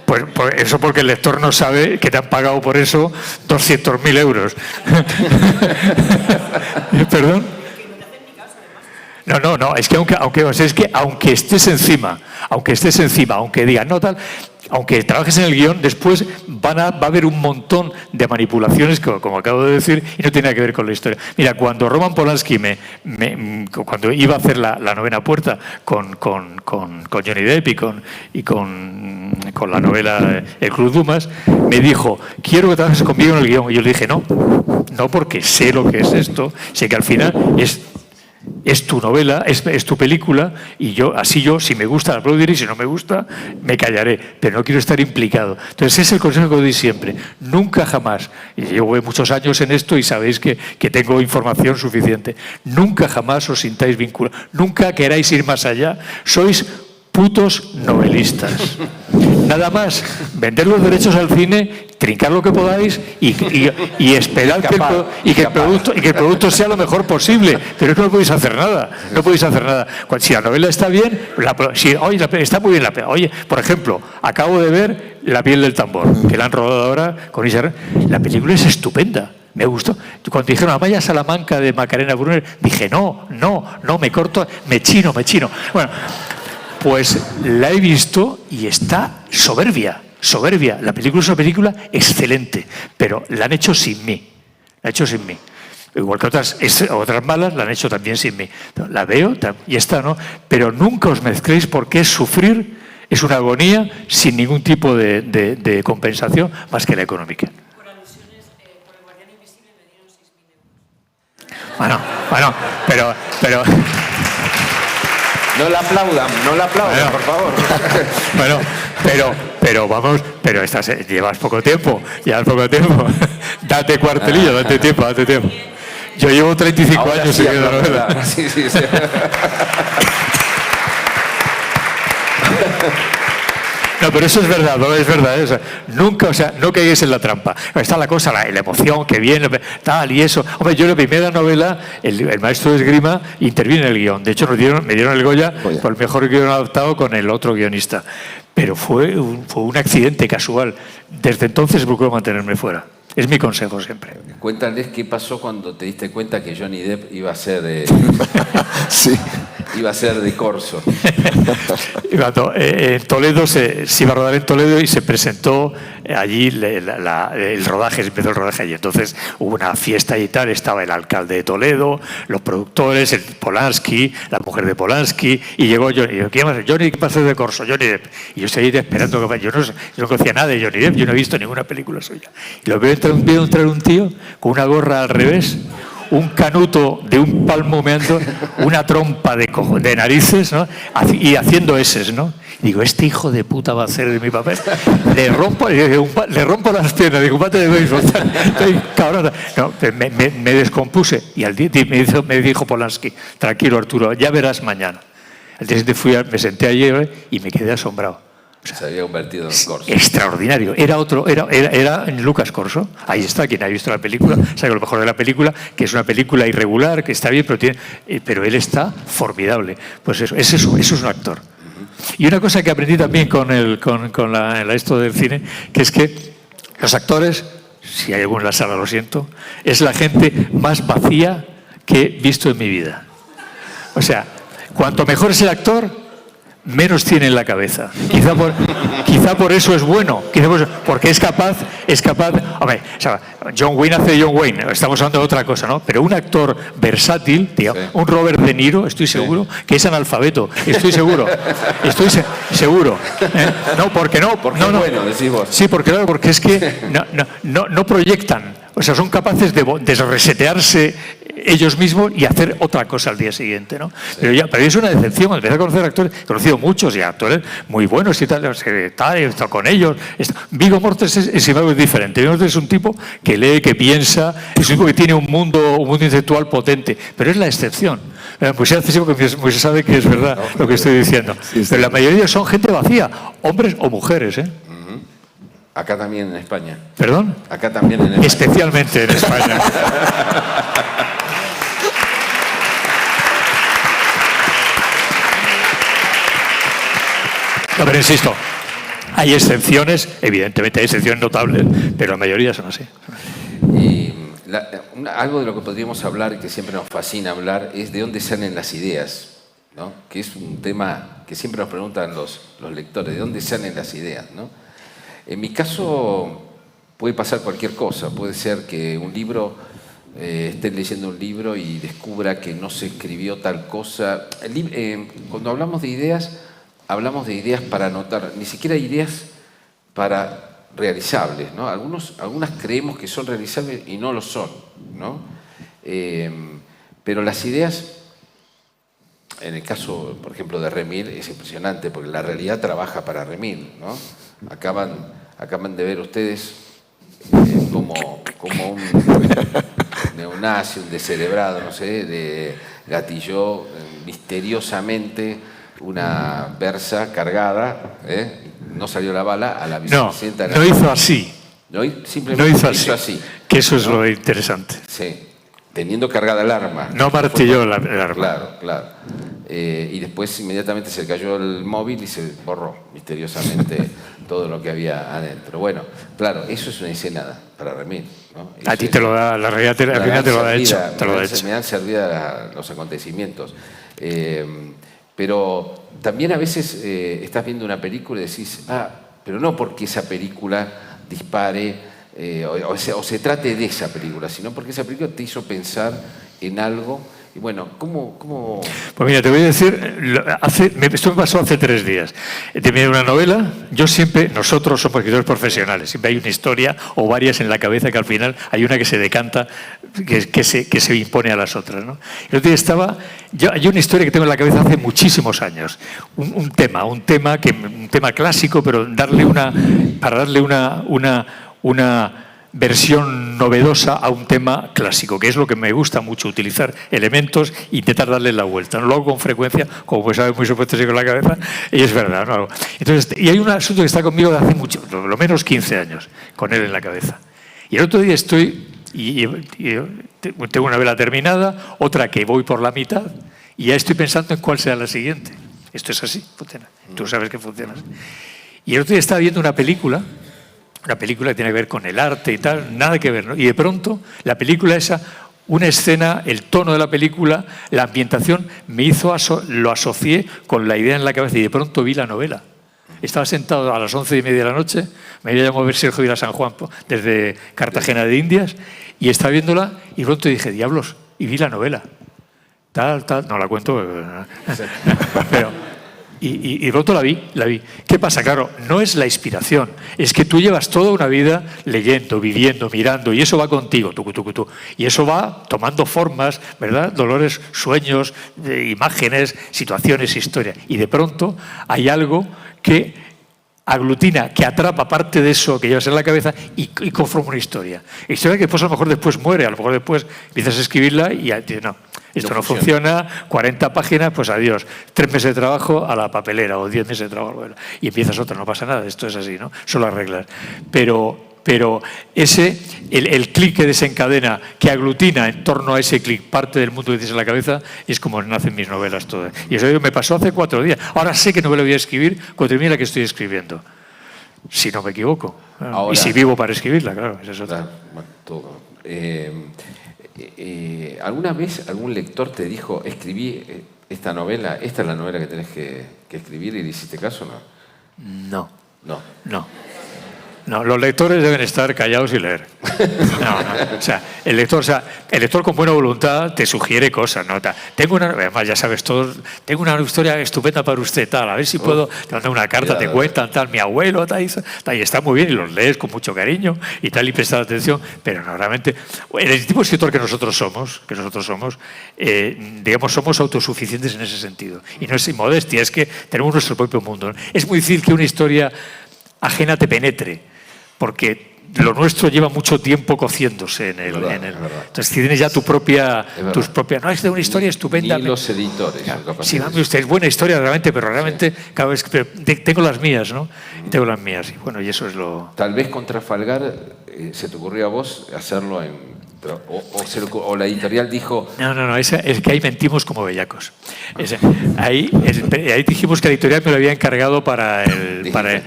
Pues eso porque el lector no sabe que te han pagado por eso 200.000 euros. ¿Perdón? No, es que aunque estés encima, aunque digan no tal, aunque trabajes en el guión, después va a haber un montón de manipulaciones, como acabo de decir, y no tiene nada que ver con la historia. Mira, cuando Roman Polanski cuando iba a hacer la novena puerta con Johnny Depp y con la novela El Club Dumas, me dijo, quiero que trabajes conmigo en el guión. Y yo le dije, no, porque sé lo que es esto, sé que al final es tu novela, es tu película, y yo, si me gusta, la aplaudiré, y si no me gusta, me callaré, pero no quiero estar implicado. Entonces, ese es el consejo que doy siempre. Nunca jamás, y llevo muchos años en esto y sabéis que tengo información suficiente, nunca jamás os sintáis vinculados, nunca queráis ir más allá, sois putos novelistas. Nada más, vender los derechos al cine, trincar lo que podáis y esperar que el producto sea lo mejor posible. Pero es que no podéis hacer nada. No podéis hacer nada. Si la novela está bien, está muy bien la pena. Oye, por ejemplo, acabo de ver La piel del tambor, que la han rodado ahora con Isabel. La película es estupenda. Me gustó. Cuando dijeron Amaya Salamanca de Macarena Brunner, dije, no, me corto, me chino. Bueno, pues la he visto y está soberbia. La película es una película excelente, pero la han hecho sin mí. Igual que otras malas la han hecho también sin mí. La veo y está, ¿no? Pero nunca os mezcléis porque es sufrir, es una agonía sin ningún tipo de compensación más que la económica. Por alusiones, por El Guardián Invisible me dieron 6.000 euros. Bueno, pero No la aplaudan, por favor. Bueno, pero llevas poco tiempo. Date cuartelillo, date tiempo. Yo llevo 35 Ahora años sí, siguiendo la novela. Sí. No, pero eso es verdad, ¿eh? O sea, nunca, no caigáis en la trampa. Está la cosa, la emoción que viene, tal y eso. Hombre, yo en la primera novela, el maestro de esgrima interviene en el guión. De hecho, me dieron el Goya por el mejor guión adaptado con el otro guionista. Pero fue un accidente casual. Desde entonces procuro mantenerme fuera. Es mi consejo siempre. Cuéntales qué pasó cuando te diste cuenta que Johnny Depp iba a ser de... Sí. Iba a ser de corso. En Toledo se iba a rodar en Toledo y se presentó allí el rodaje, empezó el rodaje allí. Entonces hubo una fiesta y tal, estaba el alcalde de Toledo, los productores, el Polanski, la mujer de Polanski, y llegó Johnny. ¿Qué más? Johnny, ¿qué pasa de corso? Johnny Depp. Y yo estoy esperando que yo no conocía nada de Johnny Depp, yo no he visto ninguna película suya. Y lo veo entrar un tío con una gorra al revés, un canuto de un palmo meando, una trompa de narices, ¿no? Y haciendo eses, ¿no? Digo, este hijo de puta va a hacer de mi papel. Le rompo las piernas, digo, bate de béisbol. Estoy cabrón. No, me descompuse. Y al día me dijo Polanski, tranquilo Arturo, ya verás mañana. Al día siguiente me senté ayer y me quedé asombrado. O sea, se había convertido en Corso. Extraordinario. Era en Lucas Corso. Ahí está, quien ha visto la película, sabe lo mejor de la película, que es una película irregular, que está bien, pero él está formidable. Pues eso es un actor. Y una cosa que aprendí también con esto del cine, que es que los actores, si hay alguno en la sala, lo siento, es la gente más vacía que he visto en mi vida. O sea, cuanto mejor es el actor, menos tiene en la cabeza. Quizá por eso es bueno, porque es capaz. Hombre, o sea, John Wayne hace John Wayne, estamos hablando de otra cosa, ¿no? Pero un actor versátil, tío, sí. Un Robert De Niro, estoy seguro, que es analfabeto, estoy seguro. No, porque no. Porque no, bueno, decís vos. Sí, porque es que no proyectan. O sea, son capaces de resetearse ellos mismos y hacer otra cosa al día siguiente, ¿no? Sí. Pero es una decepción. Al empezar a conocer actores, he conocido muchos y actores muy buenos y tal, he estado con ellos. Viggo Mortensen es diferente. Viggo Mortensen es un tipo que lee, que piensa, es un tipo que tiene un mundo intelectual potente, pero es la excepción. Pues se sabe que es verdad lo que estoy diciendo. Sí. Pero la mayoría son gente vacía, hombres o mujeres, ¿eh? Acá también en España. ¿Perdón? Acá también en España. Especialmente en España. No, pero insisto, hay excepciones, evidentemente hay excepciones notables, pero la mayoría son así. Y algo de lo que podríamos hablar, que siempre nos fascina hablar, es de dónde salen las ideas, ¿no? Que es un tema que siempre nos preguntan los lectores, ¿de dónde salen las ideas, ¿no? En mi caso puede pasar cualquier cosa. Puede ser que un libro, estén leyendo un libro y descubra que no se escribió tal cosa. Cuando hablamos de ideas para anotar, ni siquiera ideas para realizables, ¿no? Algunas creemos que son realizables y no lo son, ¿no? Pero las ideas, en el caso, por ejemplo, de Remil, es impresionante, porque la realidad trabaja para Remil, ¿no? Acaban de ver ustedes como un neonazi, un descerebrado, no sé, gatilló misteriosamente una Versa cargada, no salió la bala a la vicepresidenta. No hizo así. Simplemente no hizo así. Que eso es lo interesante. Sí, teniendo cargada el arma. No martilló el arma. Claro. Y después inmediatamente se cayó el móvil y se borró misteriosamente todo lo que había adentro. Bueno, claro, eso es una escena para Remil, ¿no? A ti te lo da, la realidad al final te lo ha hecho. Me dan servida los acontecimientos. Pero también a veces estás viendo una película y decís, pero no porque esa película dispare o se trate de esa película, sino porque esa película te hizo pensar en algo. Y bueno, ¿cómo? Pues mira, te voy a decir, esto me pasó hace 3 días. Terminé una novela, nosotros somos escritores profesionales, siempre hay una historia o varias en la cabeza que al final hay una que se decanta, que se impone a las otras, ¿no? El otro día hay una historia que tengo en la cabeza hace muchísimos años, un tema clásico, pero para darle una versión novedosa a un tema clásico, que es lo que me gusta mucho, utilizar elementos e intentar darle la vuelta. No lo hago con frecuencia, como pues sabes muy supuesto con la cabeza, y es verdad, no hago. Entonces, y hay un asunto que está conmigo de hace mucho, por lo menos 15 años, con él en la cabeza. Y el otro día tengo una novela terminada, otra que voy por la mitad, y ya estoy pensando en cuál será la siguiente. Esto es así, funciona. Tú sabes que funciona. Y el otro día estaba viendo una película que tiene que ver con el arte y tal, nada que ver, ¿no? Y de pronto, la película esa, una escena, el tono de la película, la ambientación, lo asocié con la idea en la cabeza y de pronto vi la novela. Estaba sentado a las 11:30 de la noche, me había llamado a ver Sergio Vila San Juan desde Cartagena de Indias y estaba viéndola y de pronto dije, diablos, y vi la novela. Tal, no la cuento, pero... Y de pronto la vi. ¿Qué pasa? Claro, no es la inspiración, es que tú llevas toda una vida leyendo, viviendo, mirando, y eso va contigo, tú. Y eso va tomando formas, ¿verdad? Dolores, sueños, imágenes, situaciones, historia. Y de pronto hay algo que aglutina, que atrapa parte de eso que llevas en la cabeza y conforma una historia. Historia que después, a lo mejor después muere, a lo mejor después empiezas a escribirla y ya no. Esto no funciona, 40 páginas, pues adiós. 3 meses de trabajo a la papelera o 10 meses de trabajo. Bueno, y empiezas otra, no pasa nada, esto es así, ¿no? Son las reglas. Pero el clic que desencadena, que aglutina en torno a ese clic parte del mundo que tienes en la cabeza, es como nacen mis novelas todas. Y eso me pasó hace 4 días. Ahora sé qué novela voy a escribir cuando termine la que estoy escribiendo. Si no me equivoco. Ahora, y si vivo para escribirla, claro, esa es otra. ¿Alguna vez algún lector te dijo, escribí esta novela, esta es la novela que tenés que escribir, y le hiciste caso o no? No, los lectores deben estar callados y leer. No. O sea, el lector con buena voluntad te sugiere cosas, ¿no? Además, ya sabes, tengo una historia estupenda para usted, tal, a ver si puedo, te mandan una carta, te cuentan, tal, mi abuelo, tal, y está muy bien, y los lees con mucho cariño y tal, y prestas atención, pero no, realmente, el tipo de escritor que nosotros somos, digamos, somos autosuficientes en ese sentido. Y no es inmodestia, es que tenemos nuestro propio mundo, ¿no? Es muy difícil que una historia ajena te penetre, porque lo nuestro lleva mucho tiempo cociéndose en el. Entonces tienes ya tus propias. No, es de una historia estupenda. Ni los editores. Sí, usted es buena historia realmente, pero realmente cada vez tengo las mías, ¿no? Tengo las mías. Y bueno, y eso es lo. Tal vez con Trafalgar se te ocurrió a vos hacerlo en O la editorial dijo... No, es que ahí mentimos como bellacos. Ahí dijimos que la editorial me lo había encargado para el...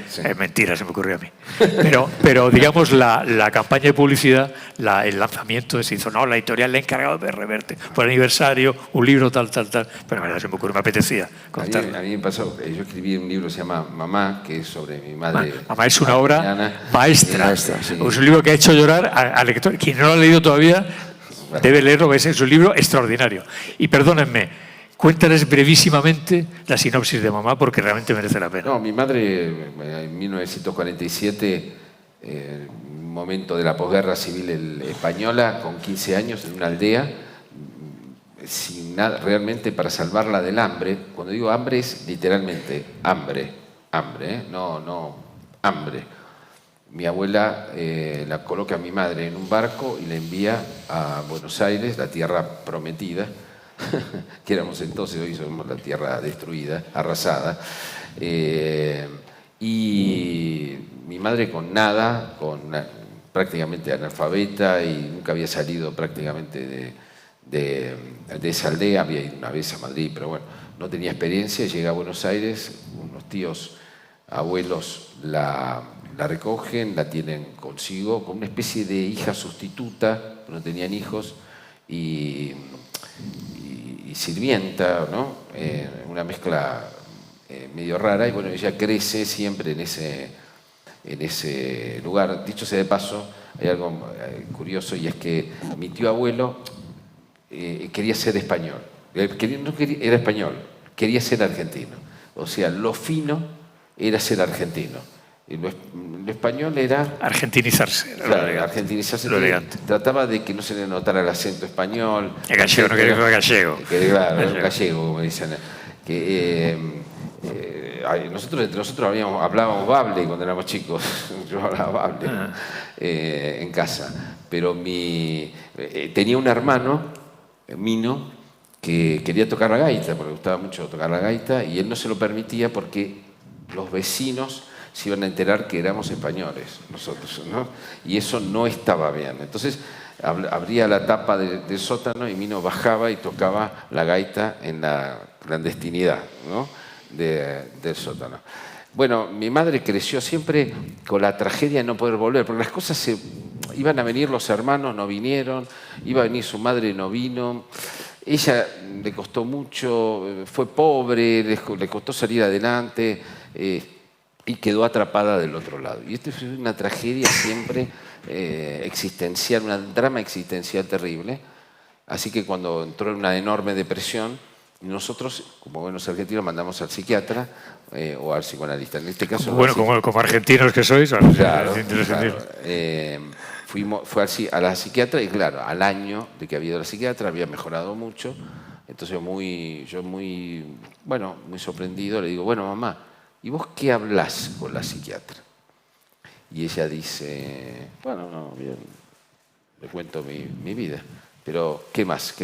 Sí. Mentira, se me ocurrió a mí. Pero digamos, la campaña de publicidad, el lanzamiento se hizo, no, la editorial le ha encargado de Reverte, por aniversario, un libro tal. Pero la verdad se me ocurrió, me apetecía contarlo. A mí me pasó, yo escribí un libro que se llama Mamá, que es sobre mi madre. Mamá es una obra maestra. Sí. Es un libro que ha hecho llorar al lector. Quien no lo ha leído todavía debe leerlo, es un libro extraordinario. Y perdónenme, cuéntales brevísimamente la sinopsis de Mamá, porque realmente merece la pena. No, mi madre en 1947, un momento de la posguerra civil española, con 15 años, en una aldea, sin nada, realmente para salvarla del hambre. Cuando digo hambre es literalmente hambre, no hambre. Mi abuela la coloca a mi madre en un barco y la envía a Buenos Aires, la tierra prometida, que éramos entonces, hoy somos la tierra destruida, arrasada. Y mi madre con nada, prácticamente analfabeta y nunca había salido prácticamente de esa aldea, había ido una vez a Madrid, pero bueno, no tenía experiencia, llega a Buenos Aires, unos tíos, abuelos la recogen, la tienen consigo, con una especie de hija sustituta, no tenían hijos, y sirvienta, ¿no? Una mezcla medio rara, y bueno, ella crece siempre en ese lugar. Dicho sea de paso, hay algo curioso, y es que mi tío abuelo quería ser español. Era español, quería ser argentino. O sea, lo fino era ser argentino. Y lo español era... Argentinizarse. Claro, argentinizarse. Lo elegante. Trataba de que no se le notara el acento español. El gallego, no quería que fuera gallego. Claro, el gallego, como dicen. Nosotros entre nosotros hablábamos bable cuando éramos chicos. Yo hablaba bable en casa. Pero tenía un hermano, Mino, que quería tocar la gaita, porque le gustaba mucho tocar la gaita, y él no se lo permitía porque los vecinos se iban a enterar que éramos españoles nosotros, ¿no? Y eso no estaba bien. Entonces abría la tapa del sótano y Mino bajaba y tocaba la gaita en la clandestinidad, ¿no? del sótano. Bueno, mi madre creció siempre con la tragedia de no poder volver, porque las cosas iban a venir los hermanos, no vinieron, iba a venir su madre, no vino. Ella le costó mucho, fue pobre, le costó salir adelante, y quedó atrapada del otro lado. Y esto es una tragedia siempre existencial, un drama existencial terrible. Así que cuando entró en una enorme depresión, nosotros, como buenos argentinos, mandamos al psiquiatra o al psicoanalista. En este caso, como argentinos que sois, claro. Fue a la psiquiatra y claro, al año de que había ido a la psiquiatra había mejorado mucho. Entonces yo muy sorprendido le digo, bueno, mamá, ¿y vos qué hablás con la psiquiatra? Y ella dice, bueno, no, bien, le cuento mi vida, pero ¿qué más?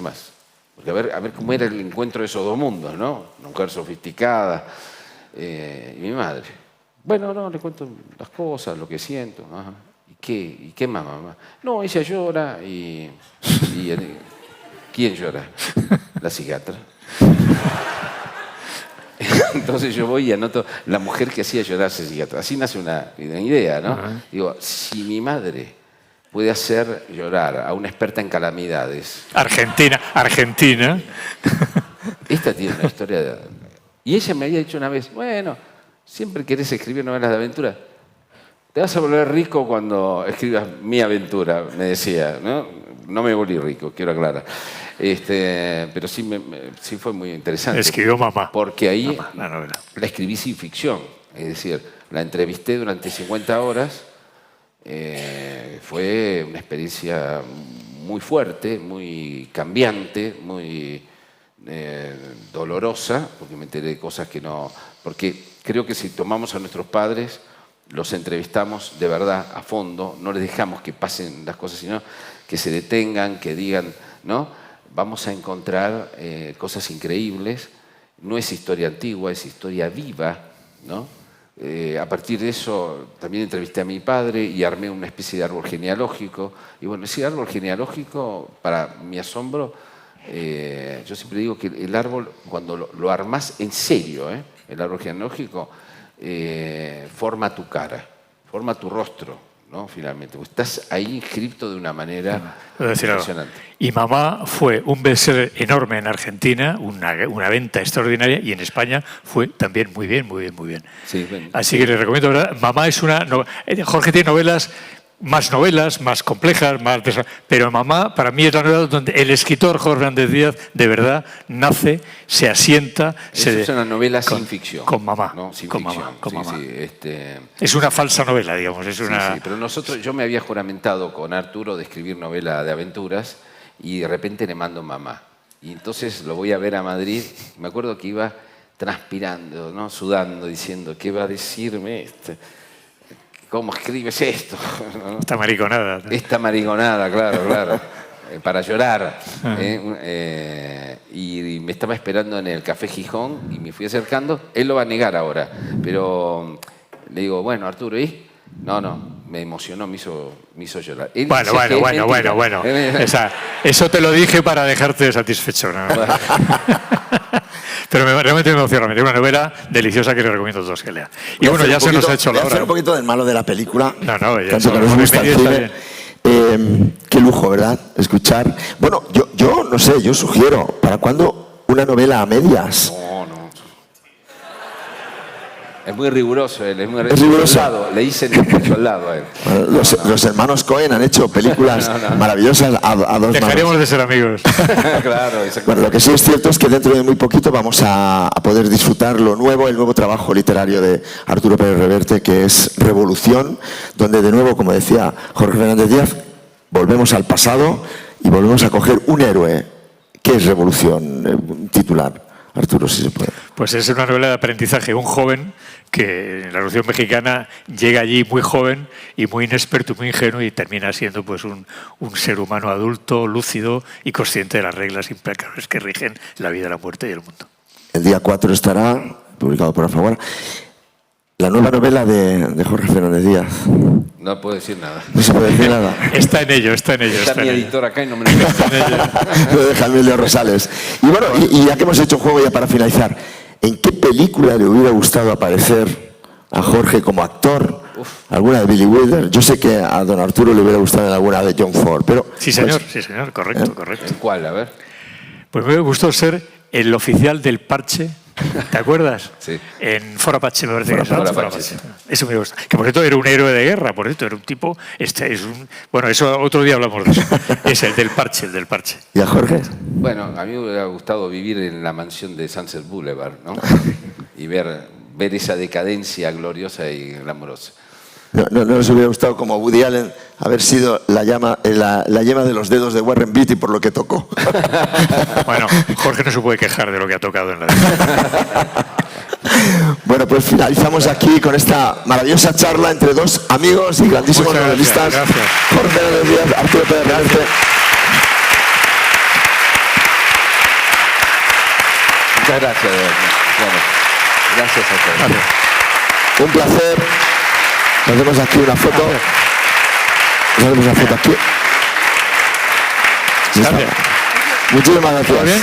Porque a ver cómo era el encuentro de esos dos mundos, ¿no? Una mujer sofisticada y mi madre. Bueno, no, le cuento las cosas, lo que siento. Ajá. ¿Y qué más, mamá? No, ella llora y ¿quién llora? La psiquiatra. Entonces yo voy y anoto la mujer que hacía llorar a ese psiquiatra. Así nace una idea, ¿no? Uh-huh. Digo, si mi madre puede hacer llorar a una experta en calamidades. Argentina. Esta tiene una historia Y ella me había dicho una vez, bueno, siempre querés escribir novelas de aventura. Te vas a volver rico cuando escribas mi aventura, me decía, ¿no? No me volví rico, quiero aclarar. Pero sí fue muy interesante. Escribió Mamá. Porque ahí la novela. La escribí sin ficción. Es decir, la entrevisté durante 50 horas. Fue una experiencia muy fuerte, muy cambiante, muy dolorosa, porque me enteré de cosas que no... Porque creo que si tomamos a nuestros padres, los entrevistamos de verdad a fondo, no les dejamos que pasen las cosas, sino que se detengan, que digan, ¿no? Vamos a encontrar cosas increíbles. No es historia antigua, es historia viva, ¿no? A partir de eso también entrevisté a mi padre y armé una especie de árbol genealógico. Y bueno, ese árbol genealógico, para mi asombro, yo siempre digo que el árbol, cuando lo armás en serio, el árbol genealógico, forma tu cara, forma tu rostro, ¿no? Finalmente, pues estás ahí inscripto de una manera impresionante. Y Mamá fue un bestseller enorme en Argentina, una venta extraordinaria, y en España fue también muy bien. Sí, bien. Así que les recomiendo, ¿verdad? Mamá es una... Jorge tiene novelas, más complejas, pero Mamá para mí es la novela donde el escritor Jorge Fernández Díaz de verdad nace, se asienta. Es una novela sin ficción. Con Mamá. ¿No? Sin con ficción. Mamá. Sí, es una falsa novela, digamos. Sí, pero yo me había juramentado con Arturo de escribir novela de aventuras y de repente le mando Mamá. Y entonces lo voy a ver a Madrid. Me acuerdo que iba transpirando, ¿no? Sudando, diciendo, ¿qué va a decirme este? ¿Cómo escribes esto? Esta mariconada. Esta mariconada, claro. Para llorar. Y me estaba esperando en el Café Gijón y me fui acercando. Él lo va a negar ahora. Pero le digo, bueno, Arturo, ¿y? No, me emocionó, me hizo llorar. Bueno. Eso te lo dije para dejarte satisfecho, ¿no? Pero realmente me emociona. Es una novela deliciosa que les recomiendo a todos que lean. Y bueno, ya se nos ha hecho la hora. Voy a hacer un poquito del malo de la película. Ya tanto que nos gusta el cine. Qué lujo, ¿verdad? Escuchar. Bueno, yo no sé, yo sugiero, ¿para cuándo una novela a medias? No. Es muy riguroso él, es riguroso. Le dicen el soldado a él. Los hermanos Cohen han hecho películas maravillosas a dos Dejaremos manos. de ser amigos. Claro, exactamente. Bueno, lo que sí es cierto es que dentro de muy poquito vamos a poder disfrutar el nuevo trabajo literario de Arturo Pérez Reverte, que es Revolución, donde de nuevo, como decía Jorge Fernández Díaz, volvemos al pasado y volvemos a coger un héroe. ¿Qué es Revolución? Titular. Arturo, si se puede. Pues es una novela de aprendizaje. Un joven que en la Revolución Mexicana llega allí muy joven y muy inexperto y muy ingenuo y termina siendo pues un ser humano adulto, lúcido y consciente de las reglas implacables que rigen la vida, la muerte y el mundo. El día 4 estará, publicado por Alfaguara, la nueva novela de Jorge Fernández Díaz. No puedo decir nada. No se puede decir nada. Está en ello. Está mi editor acá y no me lo Lo deja Emilio Rosales. Y bueno, y ya que hemos hecho un juego ya para finalizar, ¿en qué película le hubiera gustado aparecer a Jorge como actor? ¿Alguna de Billy Wilder? Yo sé que a don Arturo le hubiera gustado en alguna de John Ford, pero... Sí, señor, correcto. ¿En cuál? A ver. Pues me gustó ser el oficial del parche. ¿Te acuerdas? Sí. En Fort Apache, me parece que es. Fort Apache. Eso me gusta. Que por cierto era un héroe de guerra, por cierto, era un tipo. Bueno, eso otro día hablamos de eso. Es el del parche. ¿Y a Jorge? Bueno, a mí me hubiera gustado vivir en la mansión de Sunset Boulevard, ¿no? Y ver esa decadencia gloriosa y glamorosa. No les hubiera gustado como Woody Allen haber sido la yema de los dedos de Warren Beatty por lo que tocó. Bueno, Jorge no se puede quejar de lo que ha tocado en la vida. Bueno, pues finalizamos aquí con esta maravillosa charla entre dos amigos y grandísimos novelistas. Gracias. Jorge Fernández Díaz, Arturo Pérez Reverte. Muchas gracias. Bueno, gracias a todos. Gracias. Un placer. Nos vemos aquí una foto. Nos vemos una foto aquí. Gracias. Muchísimas gracias. ¿Está bien?